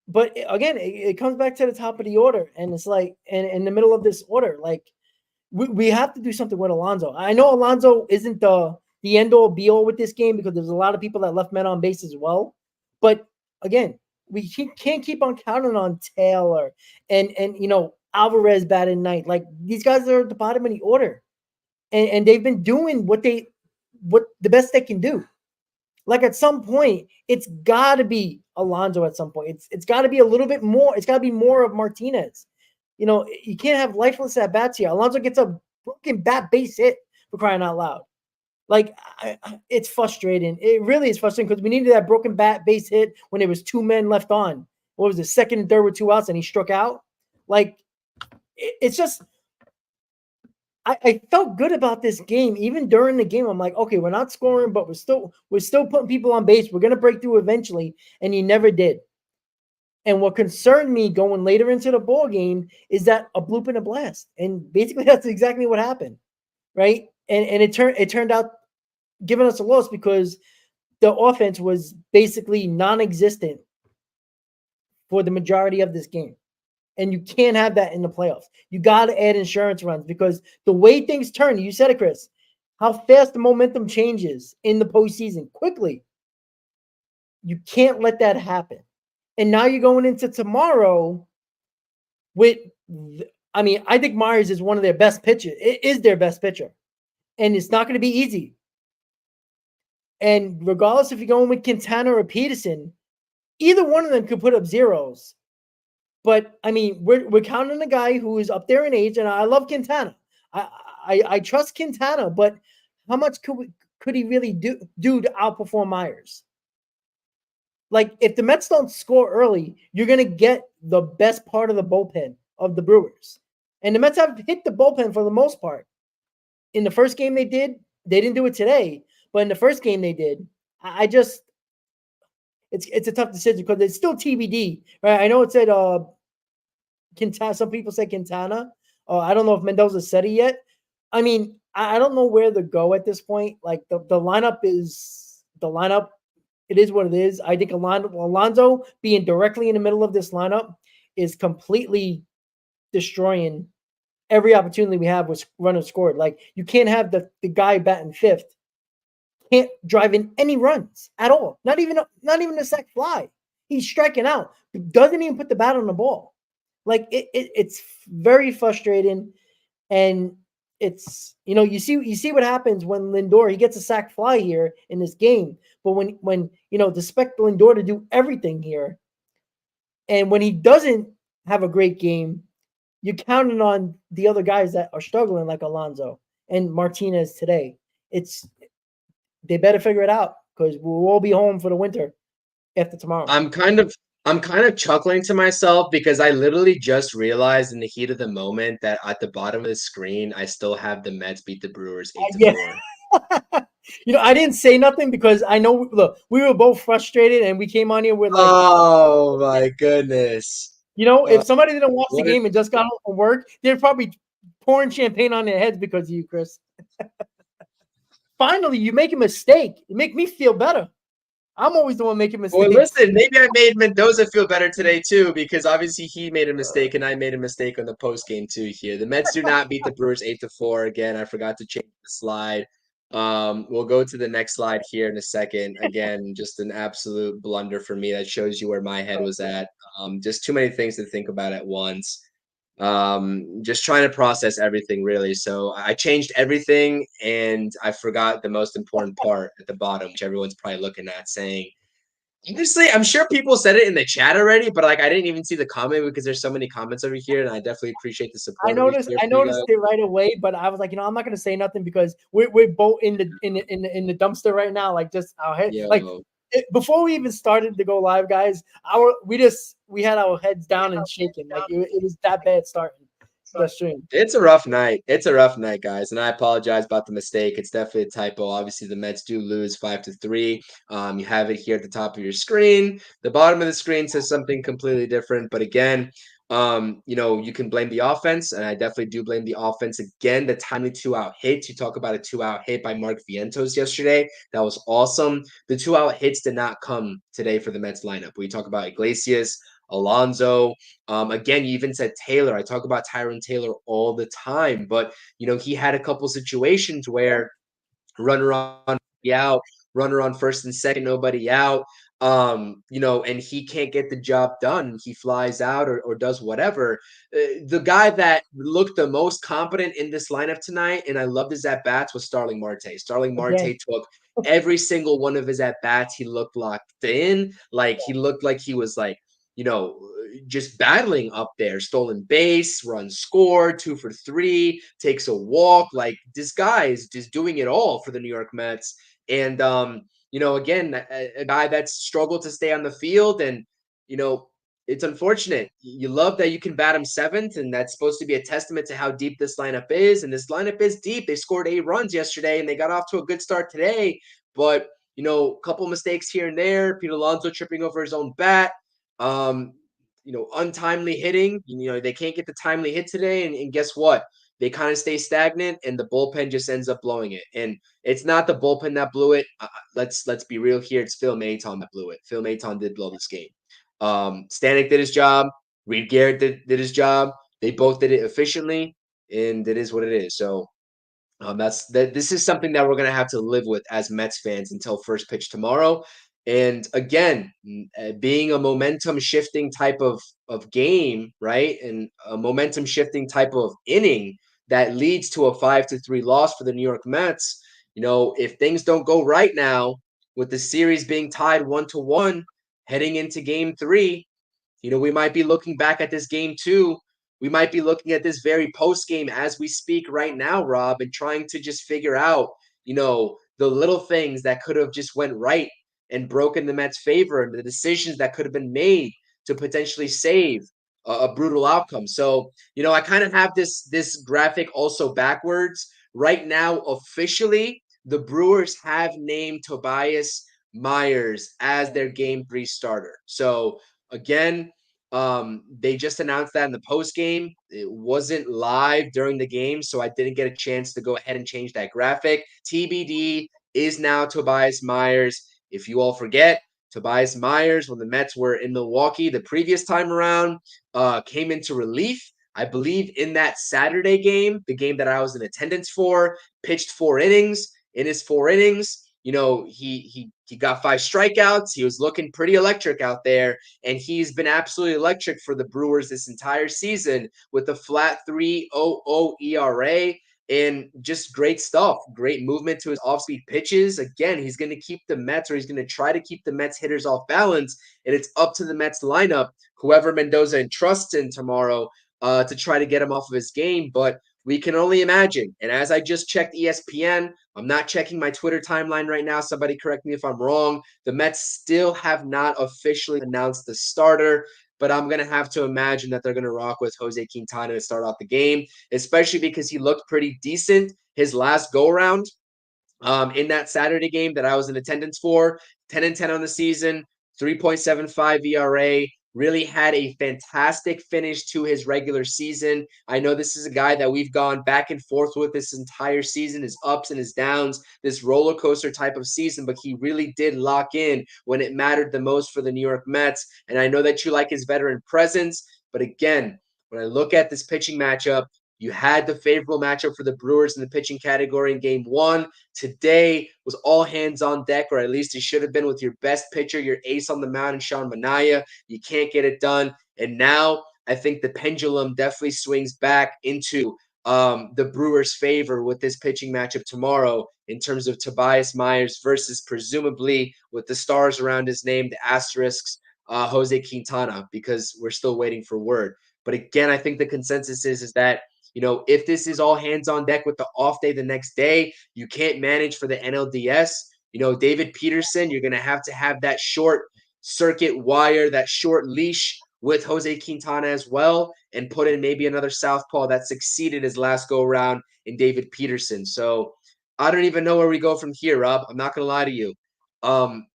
but again, it comes back to the top of the order, and it's like, and in the middle of this order, like we have to do something with Alonso. I know Alonso isn't the end all be all with this game because there's a lot of people that left men on base as well. But again, we can't keep on counting on Taylor and Alvarez batting night. Like these guys are at the bottom of the order, and they've been doing what the best they can do. Like at some point, it's got to be Alonso. At some point, it's got to be a little bit more. It's got to be more of Martinez. You can't have lifeless at bats here. Alonso gets a broken bat base hit for crying out loud. Like it's frustrating. It really is frustrating because we needed that broken bat base hit when there was 2 men left on. What was it, second and third with 2 outs, and he struck out. Like it's just. I felt good about this game. Even during the game, I'm like, okay, we're not scoring, but we're still putting people on base. We're gonna break through eventually, and you never did. And what concerned me going later into the ball game is that a bloop and a blast, and basically that's exactly what happened, right? And it turned out giving us a loss because the offense was basically non-existent for the majority of this game. And you can't have that in the playoffs. You got to add insurance runs because the way things turn, you said it, Chris, how fast the momentum changes in the postseason quickly. You can't let that happen. And now you're going into tomorrow with, I think Myers is one of their best pitchers. It is their best pitcher. And it's not going to be easy. And regardless if you're going with Quintana or Peterson, either one of them could put up zeros. But I mean, we're counting a guy who is up there in age, and I love Quintana. I trust Quintana, but how much could he really do to outperform Myers? Like if the Mets don't score early, you're gonna get the best part of the bullpen of the Brewers, and the Mets have hit the bullpen for the most part. In the first game they didn't do it today, but in the first game they did. It's a tough decision because it's still TBD, right? I know it said Quintana. Some people say Quintana. I don't know if Mendoza said it yet. I mean, I don't know where to go at this point. Like the lineup is the lineup. It is what it is. I think Alonso being directly in the middle of this lineup is completely destroying every opportunity we have with runners scored. Like you can't have the guy batting fifth can't drive in any runs at all. Not even a sac fly. He's striking out. Doesn't even put the bat on the ball. Like it's very frustrating, and it's you see what happens when Lindor he gets a sac fly here in this game, but when expect Lindor to do everything here, and when he doesn't have a great game, you're counting on the other guys that are struggling like Alonso and Martinez today. They better figure it out because we'll all be home for the winter after tomorrow. I'm kind of chuckling to myself because I literally just realized in the heat of the moment that at the bottom of the screen I still have the Mets beat the Brewers 8-4. I didn't say nothing because I know. Look, we were both frustrated, and we came on here with like, Oh my goodness! if somebody didn't watch the What game and just got home from work, they're probably pouring champagne on their heads because of you, Chris. Finally, you make a mistake. You make me feel better. I'm always the one making mistakes. Well, listen, maybe I made Mendoza feel better today too, because obviously he made a mistake and I made a mistake on the post game too here. The Mets do not beat the Brewers 8-4. Again, I forgot to change the slide. We'll go to the next slide here in a second. Again, just an absolute blunder for me. That shows you where my head was at. Just too many things to think about at once. Just trying to process everything really. So I changed everything and I forgot the most important part at the bottom, which everyone's probably looking at saying, honestly, I'm sure people said it in the chat already, but like I didn't even see the comment because there's so many comments over here, and I definitely appreciate the support over here I for you noticed guys. it right away, but I was like, I'm not gonna say nothing because we're both in the dumpster right now. Like just our head, like Yo, before we even started to go live, guys, we had our heads down and shaking. Like it was that bad starting the stream. it's a rough night. It's a rough night, guys, and I apologize about the mistake. It's definitely a typo. Obviously, the Mets do lose 5-3. You have it here at the top of your screen. The bottom of the screen says something completely different. But again, you can blame the offense, and I definitely do blame the offense. Again, the timely 2-out hits. You talk about a 2-out hit by Mark Vientos yesterday. That was awesome. The 2-out hits did not come today for the Mets lineup. We talk about Iglesias, Alonso. Again, you even said Taylor. I talk about Tyron Taylor all the time, but he had a couple situations where runner on out, runner on first and second, nobody out. And he can't get the job done. He flies out or does whatever. The guy that looked the most competent in this lineup tonight, and I loved his at bats, was Starling Marte. Starling Again, Marte took every single one of his at bats. He looked locked in. Like he looked like he was like, you know, just battling up there. Stolen base, run score, 2 for 3, takes a walk. Like this guy is just doing it all for the New York Mets. And again, a guy that's struggled to stay on the field, and it's unfortunate. You love that you can bat him seventh, and that's supposed to be a testament to how deep this lineup is. And this lineup is deep. They scored 8 runs yesterday, and they got off to a good start today. But a couple mistakes here and there. Pete Alonso tripping over his own bat. Um, untimely hitting. They can't get the timely hit today, and guess what? They kind of stay stagnant, and the bullpen just ends up blowing it. And it's not the bullpen that blew it. Let's be real here. It's Phil Maton that blew it. Phil Maton did blow this game. Stanek did his job. Reed Garrett did his job. They both did it efficiently, and it is what it is. So this is something that we're going to have to live with as Mets fans until first pitch tomorrow. And again, being a momentum shifting type of game, right, and a momentum shifting type of inning that leads to a 5-3 loss for the New York Mets. If things don't go right now, with the series being tied 1-1 heading into Game 3, we might be looking back at this game too. We might be looking at this very post game as we speak right now, Rob, and trying to just figure out, the little things that could have just went right and broken the Mets' favor, and the decisions that could have been made to potentially save a brutal outcome. So, I kind of have this graphic also backwards. Right now, officially, the Brewers have named Tobias Myers as their Game 3 starter. So again, they just announced that in the post game. It wasn't live during the game, so I didn't get a chance to go ahead and change that graphic. TBD is now Tobias Myers. If you all forget, Tobias Myers, when the Mets were in Milwaukee the previous time around, came into relief. I believe in that Saturday game, the game that I was in attendance for, pitched 4 innings. In his 4 innings, he got 5 strikeouts. He was looking pretty electric out there, and he's been absolutely electric for the Brewers this entire season with a flat 3.00 ERA and just great stuff. Great movement to his off-speed pitches. Again, he's going to keep the Mets, or he's going to try to keep the Mets hitters off balance, and it's up to the Mets lineup, whoever Mendoza entrusts in tomorrow, to try to get him off of his game. But we can only imagine. And as I just checked ESPN, I'm not checking my Twitter timeline right now. Somebody correct me if I'm wrong. The Mets still have not officially announced the starter, but I'm going to have to imagine that they're going to rock with Jose Quintana to start off the game, especially because he looked pretty decent his last go around. In that Saturday game that I was in attendance for, 10-10 on the season, 3.75 ERA, really had a fantastic finish to his regular season. I know this is a guy that we've gone back and forth with this entire season, his ups and his downs, this roller coaster type of season, but he really did lock in when it mattered the most for the New York Mets. And I know that you like his veteran presence, but again, when I look at this pitching matchup, you had the favorable matchup for the Brewers in the pitching category in game 1. Today was all hands on deck, or at least it should have been, with your best pitcher, your ace on the mound, and Sean Manaea. You can't get it done. And now I think the pendulum definitely swings back into the Brewers' favor with this pitching matchup tomorrow in terms of Tobias Myers versus presumably with the stars around his name, the asterisks, Jose Quintana, because we're still waiting for word. But again, I think the consensus is that, you know, if this is all hands on deck with the off day the next day, you can't manage for the NLDS. You know, David Peterson, you're going to have that short circuit wire, that short leash with Jose Quintana as well, and put in maybe another southpaw that succeeded his last go around in David Peterson. So I don't even know where we go from here, Rob. I'm not going to lie to you. Um,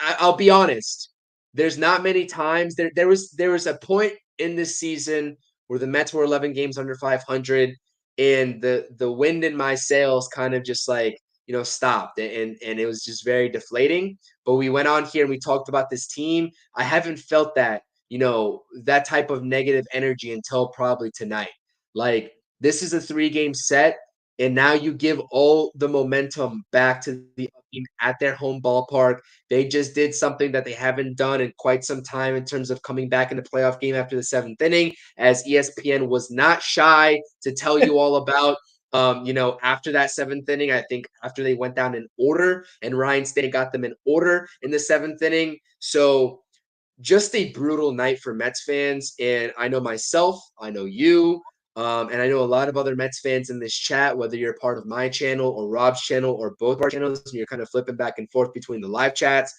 I'll be honest. There's not many times there was a point in this season where the Mets were 11 games under 500, and the wind in my sails kind of just like, you know, stopped, and it was just very deflating. But we went on here and we talked about this team. I haven't felt that, you know, that type of negative energy until probably tonight. Like, this is a 3-game set, and now you give all the momentum back to the team at their home ballpark. They just did something that they haven't done in quite some time in terms of coming back in the playoff game after the 7th inning, as ESPN was not shy to tell you all about. You know, after that 7th inning, I think after they went down in order, and Ryan State got them in order in the 7th inning. So just a brutal night for Mets fans. And I know myself, I know you, and I know a lot of other Mets fans in this chat, whether you're part of my channel or Rob's channel or both our channels, and you're kind of flipping back and forth between the live chats.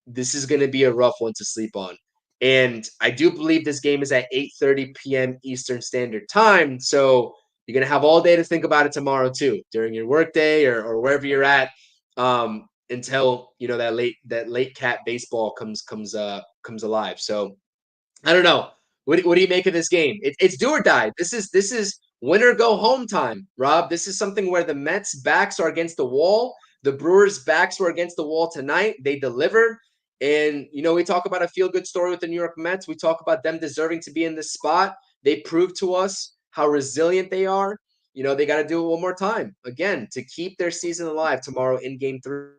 This is going to be a rough one to sleep on. And I do believe this game is at 8:30 p.m. Eastern Standard Time. So you're going to have all day to think about it tomorrow too, during your workday or wherever you're at, until, you know, that late cat baseball comes alive. So I don't know. What do you make of this game? It's do or die. This is win or go home time, Rob. This is something where the Mets' backs are against the wall. The Brewers' backs were against the wall tonight. They delivered. And, you know, we talk about a feel-good story with the New York Mets. We talk about them deserving to be in this spot. They proved to us how resilient they are. You know, they got to do it one more time, again, to keep their season alive tomorrow in Game 3.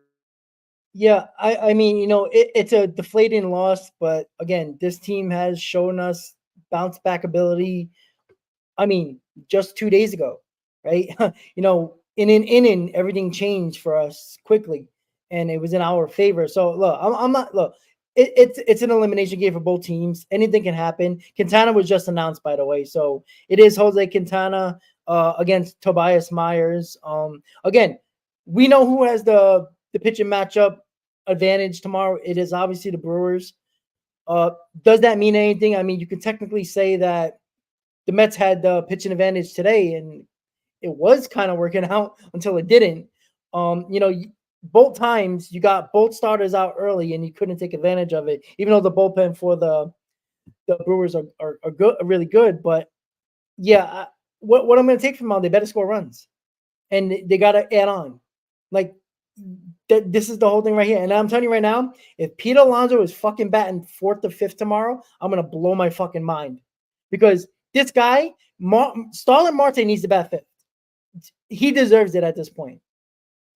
Yeah, I mean, you know, it's a deflating loss, but again, this team has shown us bounce back ability. I mean, just 2 days ago, right? You know, in an inning, everything changed for us quickly, and it was in our favor. So look, I'm not look. It's an elimination game for both teams. Anything can happen. Quintana was just announced, by the way, so it is Jose Quintana against Tobias Myers. Again, we know who has the pitching matchup advantage tomorrow. It is obviously the Brewers. Does that mean anything? I mean, you can technically say that the Mets had the pitching advantage today, and it was kind of working out until it didn't. You know, both times you got both starters out early, and you couldn't take advantage of it, even though the bullpen for the Brewers are good, are really good. But yeah, what I'm going to take from them, they better score runs, and they got to add on. Like, this is the whole thing right here. And I'm telling you right now, if Pete Alonso is fucking batting 4th or 5th tomorrow, I'm going to blow my fucking mind. Because this guy, Starlin Marte, needs to bat 5th. He deserves it at this point.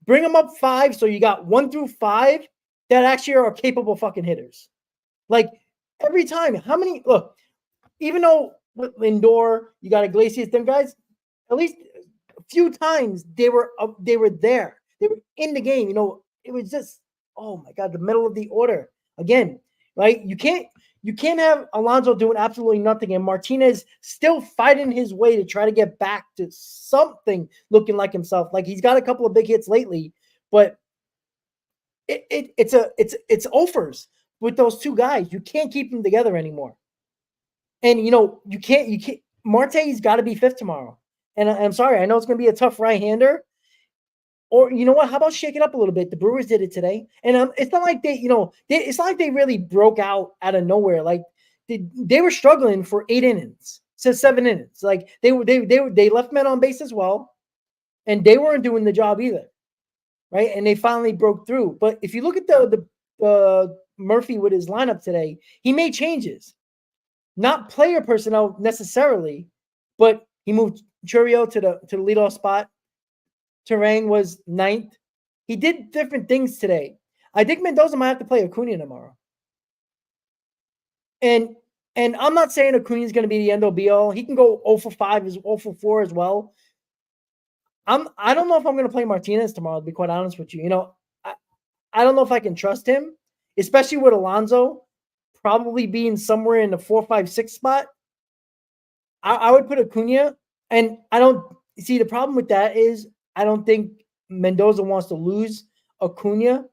Bring him up 5, so you got 1 through 5 that actually are capable fucking hitters. Like, every time, how many, look, even though with Lindor, you got Iglesias, them guys, at least a few times they were there. They were in the game. You know, it was just, oh my God, the middle of the order again, right? You can't have Alonso doing absolutely nothing and Martinez still fighting his way to try to get back to something looking like himself. Like, he's got a couple of big hits lately, but it's offers with those two guys. You can't keep them together anymore. And you know, you can't Marte's got to be 5th tomorrow. And I'm sorry, I know it's going to be a tough right-hander. Or you know what? How about shake it up a little bit? The Brewers did it today, and it's not like it's not like they really broke out of nowhere. Like they were struggling for 8 innings, so 7 innings. Like they left men on base as well, and they weren't doing the job either, right? And they finally broke through. But if you look at the Murphy with his lineup today, he made changes, not player personnel necessarily, but he moved Churio to the leadoff spot. Terang was 9th. He did different things today. I think Mendoza might have to play Acuna tomorrow. And And I'm not saying Acuna is going to be the end all be all. He can go 0 for 5, 0 for 4 as well. I don't know if I'm going to play Martinez tomorrow, to be quite honest with you. I don't know if I can trust him, especially with Alonso probably being somewhere in the 4, 5, 6 spot. I would put Acuna, and I don't see the problem with that is I don't think Mendoza wants to lose Acuna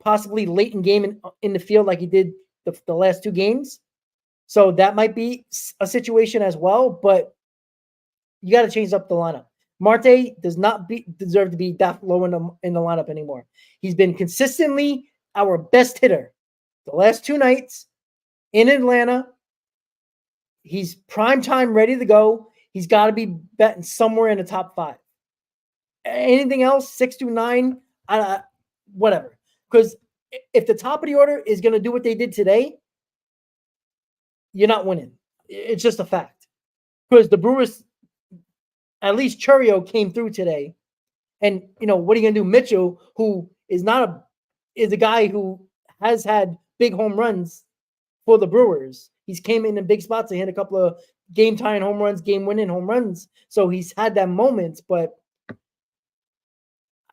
possibly late in game in the field like he did the last 2 games. So that might be a situation as well, but you got to change up the lineup. Marte does not deserve to be that low in the lineup anymore. He's been consistently our best hitter the last 2 nights in Atlanta. He's prime time, ready to go. He's got to be betting somewhere in the top 5. Anything else, 6 to 9, whatever. Because if the top of the order is going to do what they did today, you're not winning. It's just a fact. Because the Brewers, at least Churio came through today. And, what are you going to do? Mitchell, who is a guy who has had big home runs for the Brewers. He's came in big spots and hit a couple of game-tying home runs, game-winning home runs. So he's had that moment, but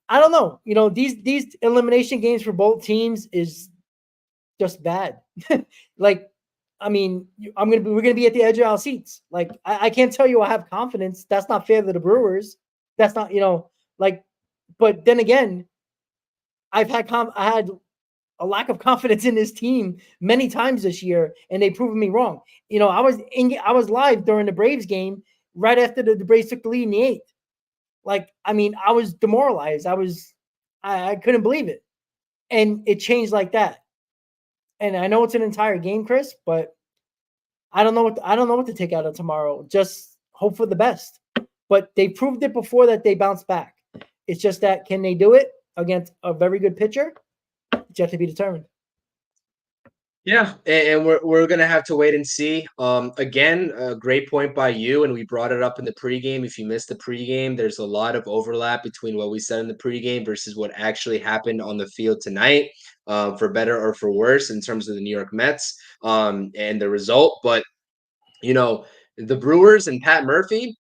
I don't know. These elimination games for both teams is just bad. Like, I mean, we're gonna be at the edge of our seats. Like, I can't tell you I have confidence. That's not fair to the Brewers. That's not, but then again, I had a lack of confidence in this team many times this year, and they proven me wrong. I was live during the Braves game right after the Braves took the lead in the 8th. Like, I mean, I was demoralized. I couldn't believe it, and it changed like that. And I know it's an entire game, Chris, but I don't know what to take out of tomorrow. Just hope for the best. But they proved it before that they bounced back. It's just that can they do it against a very good pitcher? It's yet to be determined. Yeah, and we're gonna have to wait and see. Again, a great point by you, and we brought it up in the pregame. If you missed the pregame, there's a lot of overlap between what we said in the pregame versus what actually happened on the field tonight, for better or for worse in terms of the New York Mets, and the result. But the Brewers and Pat Murphy.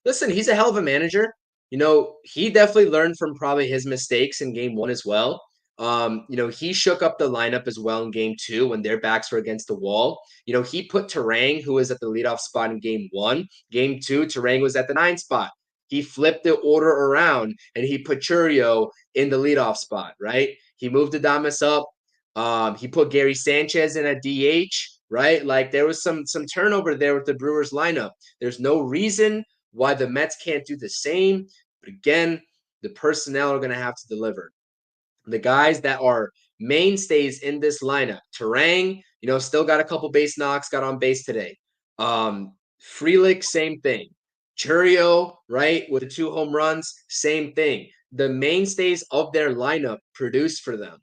Listen, he's a hell of a manager. He definitely learned from probably his mistakes in game 1 as well. He shook up the lineup as well in game 2 when their backs were against the wall. He put Terang, who was at the leadoff spot in game 1. Game 2, Terang was at the 9 spot. He flipped the order around and he put Churio in the leadoff spot, right? He moved Adames up. He put Gary Sanchez in at DH, right? Like there was some turnover there with the Brewers lineup. There's no reason why the Mets can't do the same. But again, the personnel are going to have to deliver. The guys that are mainstays in this lineup, Terang, still got a couple base knocks, got on base today. Frelick, same thing. Churio, right, with the 2 home runs, same thing. The mainstays of their lineup produced for them,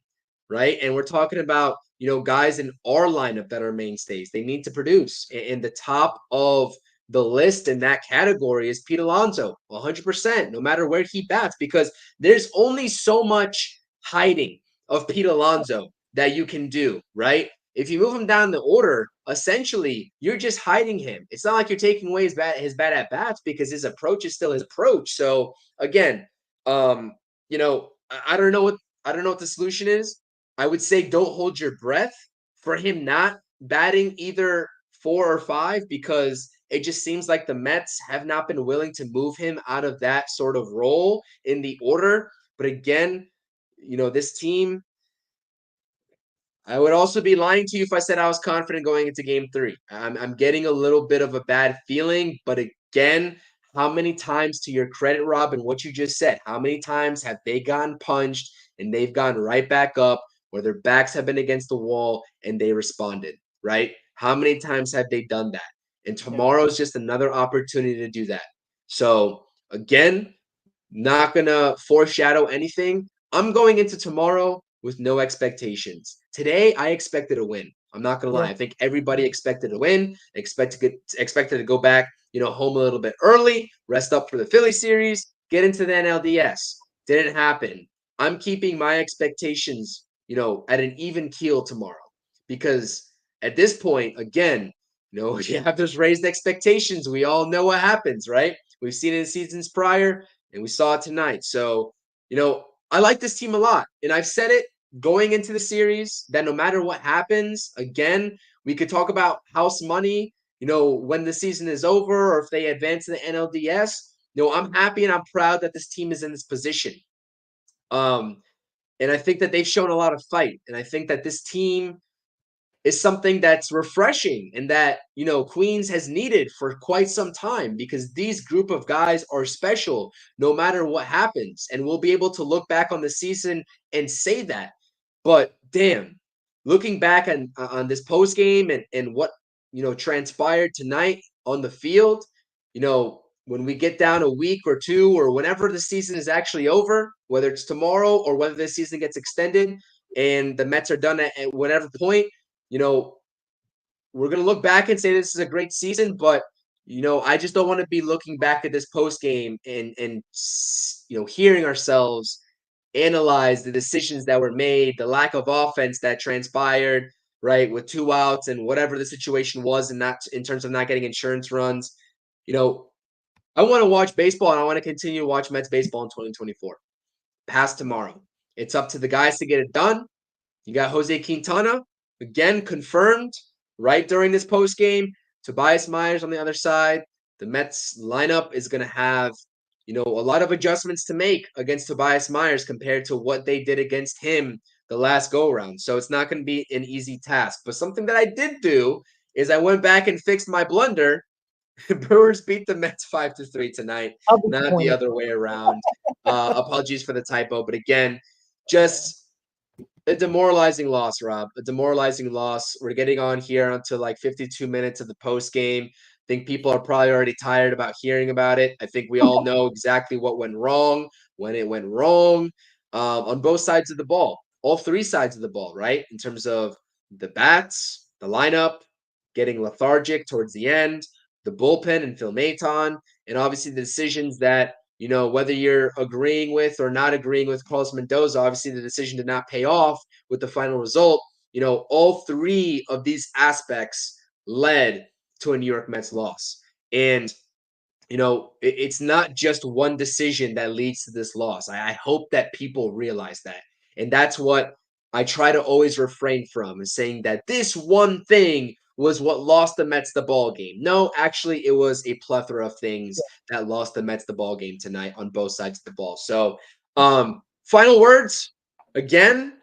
right? And we're talking about, guys in our lineup that are mainstays. They need to produce. And the top of the list in that category is Pete Alonso, 100%, no matter where he bats, because there's only so much hiding of Pete Alonso that you can do, right? If you move him down the order, essentially you're just hiding him. It's not like you're taking away his bad at bats because his approach is still his approach. So again, I don't know what the solution is. I would say don't hold your breath for him not batting either 4 or 5 because it just seems like the Mets have not been willing to move him out of that sort of role in the order. But again, this team, I would also be lying to you if I said I was confident going into game 3. I'm getting a little bit of a bad feeling, but again, how many times, to your credit, Rob, and what you just said, how many times have they gotten punched and they've gone right back up where their backs have been against the wall and they responded, right? How many times have they done that? And tomorrow is just another opportunity to do that. So again, not going to foreshadow anything. I'm going into tomorrow with no expectations. Today, I expected a win. I'm not going to lie. I think everybody expected a win, expected to go back, home a little bit early, rest up for the Philly series, get into the NLDS. Didn't happen. I'm keeping my expectations, at an even keel tomorrow because at this point, again, you have those raised expectations. We all know what happens, right? We've seen it in seasons prior, and we saw it tonight. So, I like this team a lot. And I've said it going into the series that no matter what happens, again, we could talk about house money, when the season is over or if they advance to the NLDS. I'm happy and I'm proud that this team is in this position. And I think that they've shown a lot of fight. And I think that this team is something that's refreshing and that, Queens has needed for quite some time, because these group of guys are special no matter what happens. And we'll be able to look back on the season and say that. But damn, looking back on this post game and what, transpired tonight on the field, when we get down a week or two, or whenever the season is actually over, whether it's tomorrow or whether the season gets extended and the Mets are done at whatever point, we're going to look back and say this is a great season, but I just don't want to be looking back at this post game and hearing ourselves analyze the decisions that were made, the lack of offense that transpired, right, with 2 outs and whatever the situation was, and not in terms of not getting insurance runs. I want to watch baseball, and I want to continue to watch Mets baseball in 2024. Past tomorrow. It's up to the guys to get it done. You got Jose Quintana, again, confirmed right during this post game. Tobias Myers on the other side. The Mets lineup is going to have, a lot of adjustments to make against Tobias Myers compared to what they did against him the last go around. So it's not going to be an easy task. But something that I did do is I went back and fixed my blunder. Brewers beat the Mets 5-3 tonight, not the other way around. Apologies for the typo, but again, just a demoralizing loss, Rob. A demoralizing loss. We're getting on here onto like 52 minutes of the post game. I think people are probably already tired about hearing about it. I think we all know exactly what went wrong, when it went wrong, on both sides of the ball, all three sides of the ball, right? In terms of the bats, the lineup, getting lethargic towards the end, the bullpen and Phil Maton, and obviously the decisions that, whether you're agreeing with or not agreeing with Carlos Mendoza, obviously the decision did not pay off with the final result. All three of these aspects led to a New York Mets loss. And, it's not just one decision that leads to this loss. I hope that people realize that. And that's what I try to always refrain from, is saying that this one thing was what lost the Mets the ball game. No, actually, it was a plethora of things that lost the Mets the ball game tonight on both sides of the ball. So, final words again,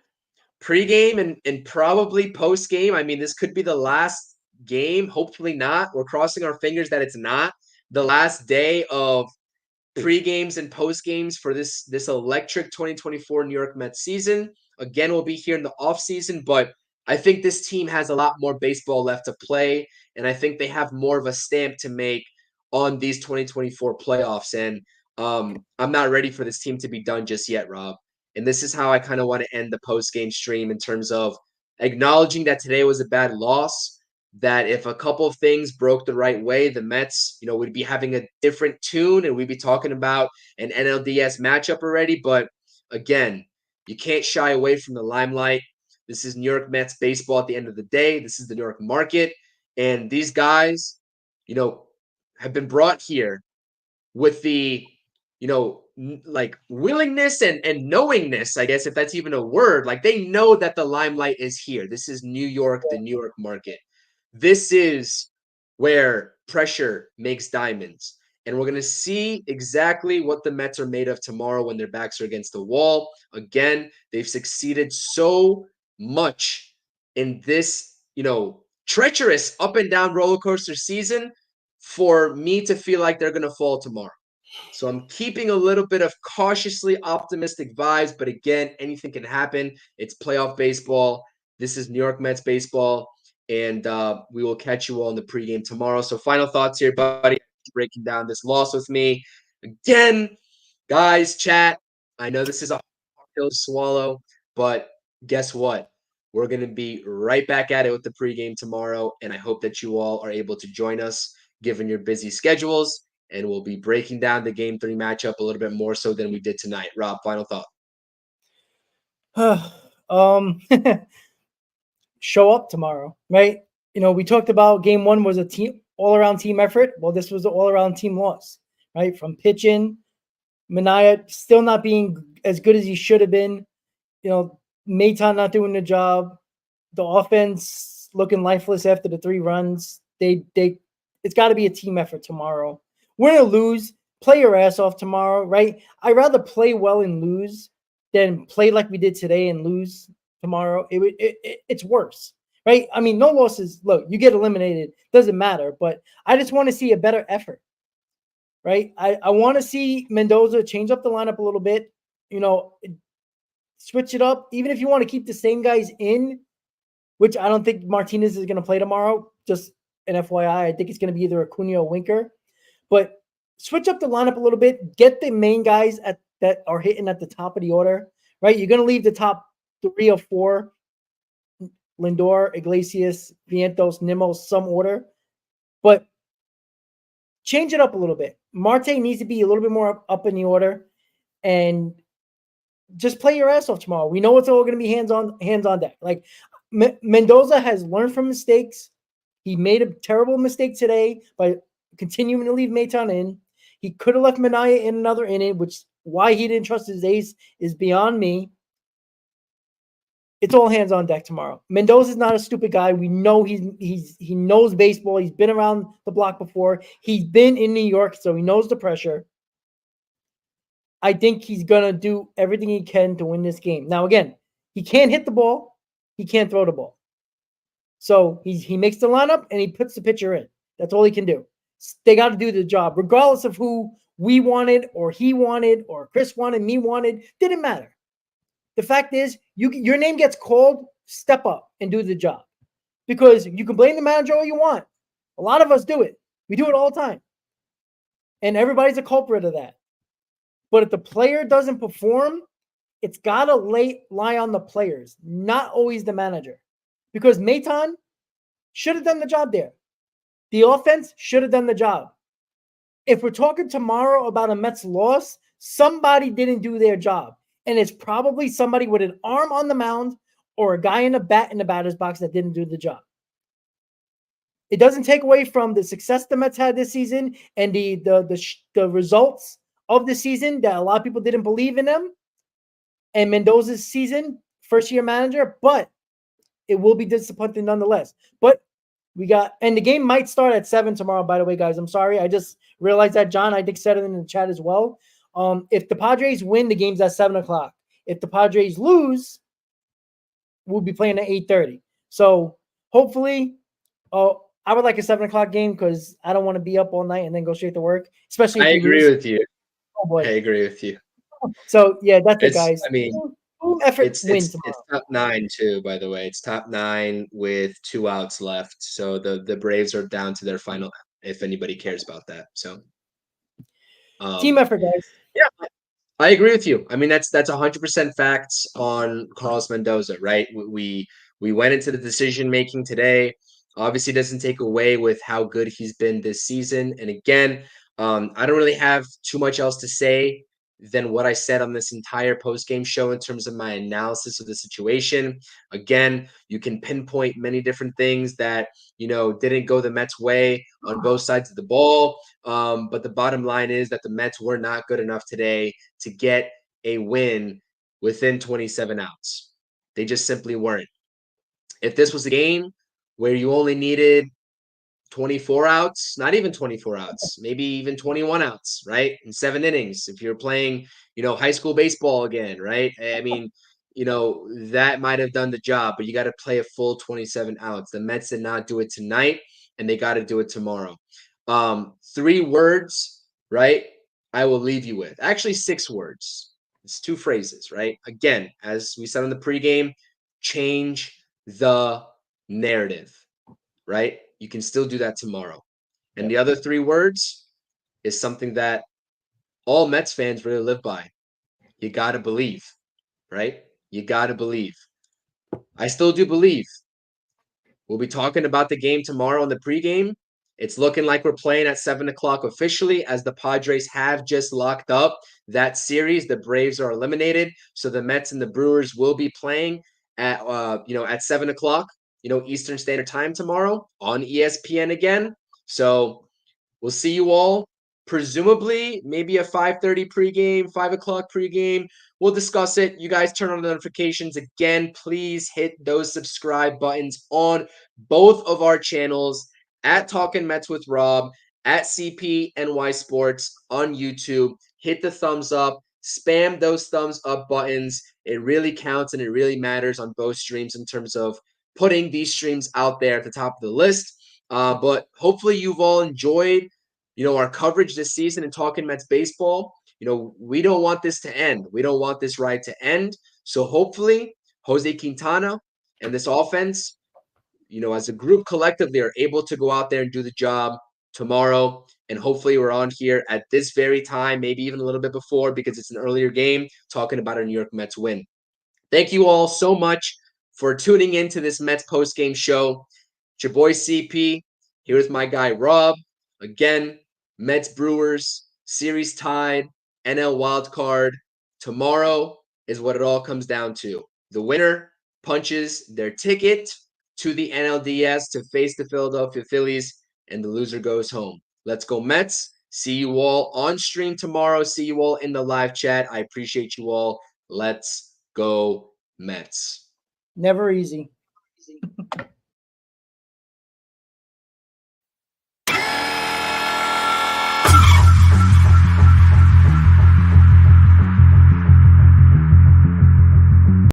pregame and probably postgame. I mean, this could be the last game. Hopefully not. We're crossing our fingers that it's not the last day of pre-games and post-games for this electric 2024 New York Mets season. Again, we'll be here in the offseason, but I think this team has a lot more baseball left to play, and I think they have more of a stamp to make on these 2024 playoffs. And I'm not ready for this team to be done just yet, Rob. And this is how I kind of want to end the post-game stream, in terms of acknowledging that today was a bad loss, that if a couple of things broke the right way, the Mets, would be having a different tune and we'd be talking about an NLDS matchup already. But again, you can't shy away from the limelight. This is New York Mets baseball at the end of the day. This is the New York market. And these guys, have been brought here with the, like willingness and knowingness, I guess, if that's even a word. Like, they know that the limelight is here. This is New York, the New York market. This is where pressure makes diamonds. And we're going to see exactly what the Mets are made of tomorrow when their backs are against the wall. Again, they've succeeded so much in this, treacherous up and down roller coaster season for me to feel like they're going to fall tomorrow. So I'm keeping a little bit of cautiously optimistic vibes, but again, anything can happen. It's playoff baseball. This is New York Mets baseball, and we will catch you all in the pregame tomorrow. So final thoughts here, buddy, breaking down this loss with me. Again, guys, chat, I know this is a hard pill to swallow, but guess what? We're going to be right back at it with the pregame tomorrow, and I hope that you all are able to join us given your busy schedules. And we'll be breaking down the Game 3 matchup a little bit more so than we did tonight. Rob, final thought. Show up tomorrow, right? we talked about game one was a team all-around team effort. Well, this was an all-around team loss, right? From pitching, Minaya still not being as good as he should have been. Maton not doing the job. The offense looking lifeless after the 3 runs. It's got to be a team effort tomorrow. Win or lose, play your ass off tomorrow, right? I'd rather play well and lose than play like we did today and lose tomorrow. It's worse, right? I mean, no losses. Look, you get eliminated, doesn't matter. But I just want to see a better effort, right? I want to see Mendoza change up the lineup a little bit. Switch it up. Even if you want to keep the same guys in, which I don't think Martinez is going to play tomorrow. Just an FYI, I think it's going to be either Acuna or Winker. But switch up the lineup a little bit. Get the main guys that are hitting at the top of the order, right? You're going to leave the top 3 or 4, Lindor, Iglesias, Vientos, Nimmo, some order. But change it up a little bit. Marte needs to be a little bit more up in the order. And just play your ass off tomorrow. We know it's all going to be hands on deck. Like Mendoza has learned from mistakes. He made a terrible mistake today by continuing to leave Maton in. He could have left Minaya in another inning, which why he didn't trust his ace is beyond me. It's all hands on deck tomorrow. Mendoza's not a stupid guy. We know he knows baseball. He's been around the block before. He's been in New York, so he knows the pressure. I think he's going to do everything he can to win this game. Now, again, he can't hit the ball. He can't throw the ball. So he makes the lineup and he puts the pitcher in. That's all he can do. They got to do the job, regardless of who we wanted or he wanted or Chris wanted, me wanted. Didn't matter. The fact is, your name gets called, step up and do the job. Because you can blame the manager all you want. A lot of us do it. We do it all the time. And everybody's a culprit of that. But if the player doesn't perform, it's got to lie on the players, not always the manager. Because Maton should have done the job there. The offense should have done the job. If we're talking tomorrow about a Mets loss, somebody didn't do their job. And it's probably somebody with an arm on the mound or a guy in a bat in the batter's box that didn't do the job. It doesn't take away from the success the Mets had this season and the results of the season that a lot of people didn't believe in them, and Mendoza's season, first-year manager, but it will be disappointing nonetheless. But and the game might start at 7 tomorrow, by the way, guys. I'm sorry. I just realized that. John, I think, said it in the chat as well. If the Padres win, the game's at 7 o'clock. If the Padres lose, we'll be playing at 8:30. So hopefully, I would like a 7 o'clock game because I don't want to be up all night and then go straight to work, especially if I agree with you. Oh boy. I agree with you. So yeah, that's it, guys. I mean, effort wins it's top 9 too, by the way. It's top 9 with 2 outs left. So the Braves are down to their final, if anybody cares about that. So team effort, guys. Yeah, I agree with you. I mean, that's 100% facts on Carlos Mendoza, right? We went into the decision making today. Obviously, doesn't take away with how good he's been this season. And again, I don't really have too much else to say than what I said on this entire post-game show in terms of my analysis of the situation. Again, you can pinpoint many different things that, didn't go the Mets' way on both sides of the ball. But the bottom line is that the Mets were not good enough today to get a win within 27 outs. They just simply weren't. If this was a game where you only needed 24 outs, not even 24 outs, maybe even 21 outs, right? In 7 innings. If you're playing, high school baseball again, right? I mean, that might have done the job, but you got to play a full 27 outs. The Mets did not do it tonight, and they got to do it tomorrow. 3 words, right? I will leave you with. Actually, 6 words. It's 2 phrases, right? Again, as we said in the pregame, change the narrative, right? You can still do that tomorrow. And the other 3 words is something that all Mets fans really live by. You got to believe, right? You got to believe. I still do believe. We'll be talking about the game tomorrow in the pregame. It's looking like we're playing at 7 o'clock officially, as the Padres have just locked up that series. The Braves are eliminated. So the Mets and the Brewers will be playing at 7 o'clock. Eastern Standard Time tomorrow on ESPN again. So we'll see you all. Presumably, maybe a 5:30 pregame, 5 o'clock pregame. We'll discuss it. You guys turn on the notifications again. Please hit those subscribe buttons on both of our channels at Talkin' Mets with Rob, at CPNY Sports on YouTube. Hit the thumbs up. Spam those thumbs up buttons. It really counts and it really matters on both streams in terms of putting these streams out there at the top of the list. But hopefully you've all enjoyed, our coverage this season in Talking Mets baseball. We don't want this to end. We don't want this ride to end. So hopefully Jose Quintana and this offense, as a group collectively are able to go out there and do the job tomorrow. And hopefully we're on here at this very time, maybe even a little bit before because it's an earlier game, talking about a New York Mets win. Thank you all so much for tuning in to this Mets post-game show. It's your boy CP here with my guy Rob. Again, Mets Brewers, series tied, NL wildcard. Tomorrow is what it all comes down to. The winner punches their ticket to the NLDS to face the Philadelphia Phillies, and the loser goes home. Let's go Mets. See you all on stream tomorrow. See you all in the live chat. I appreciate you all. Let's go Mets. Never easy.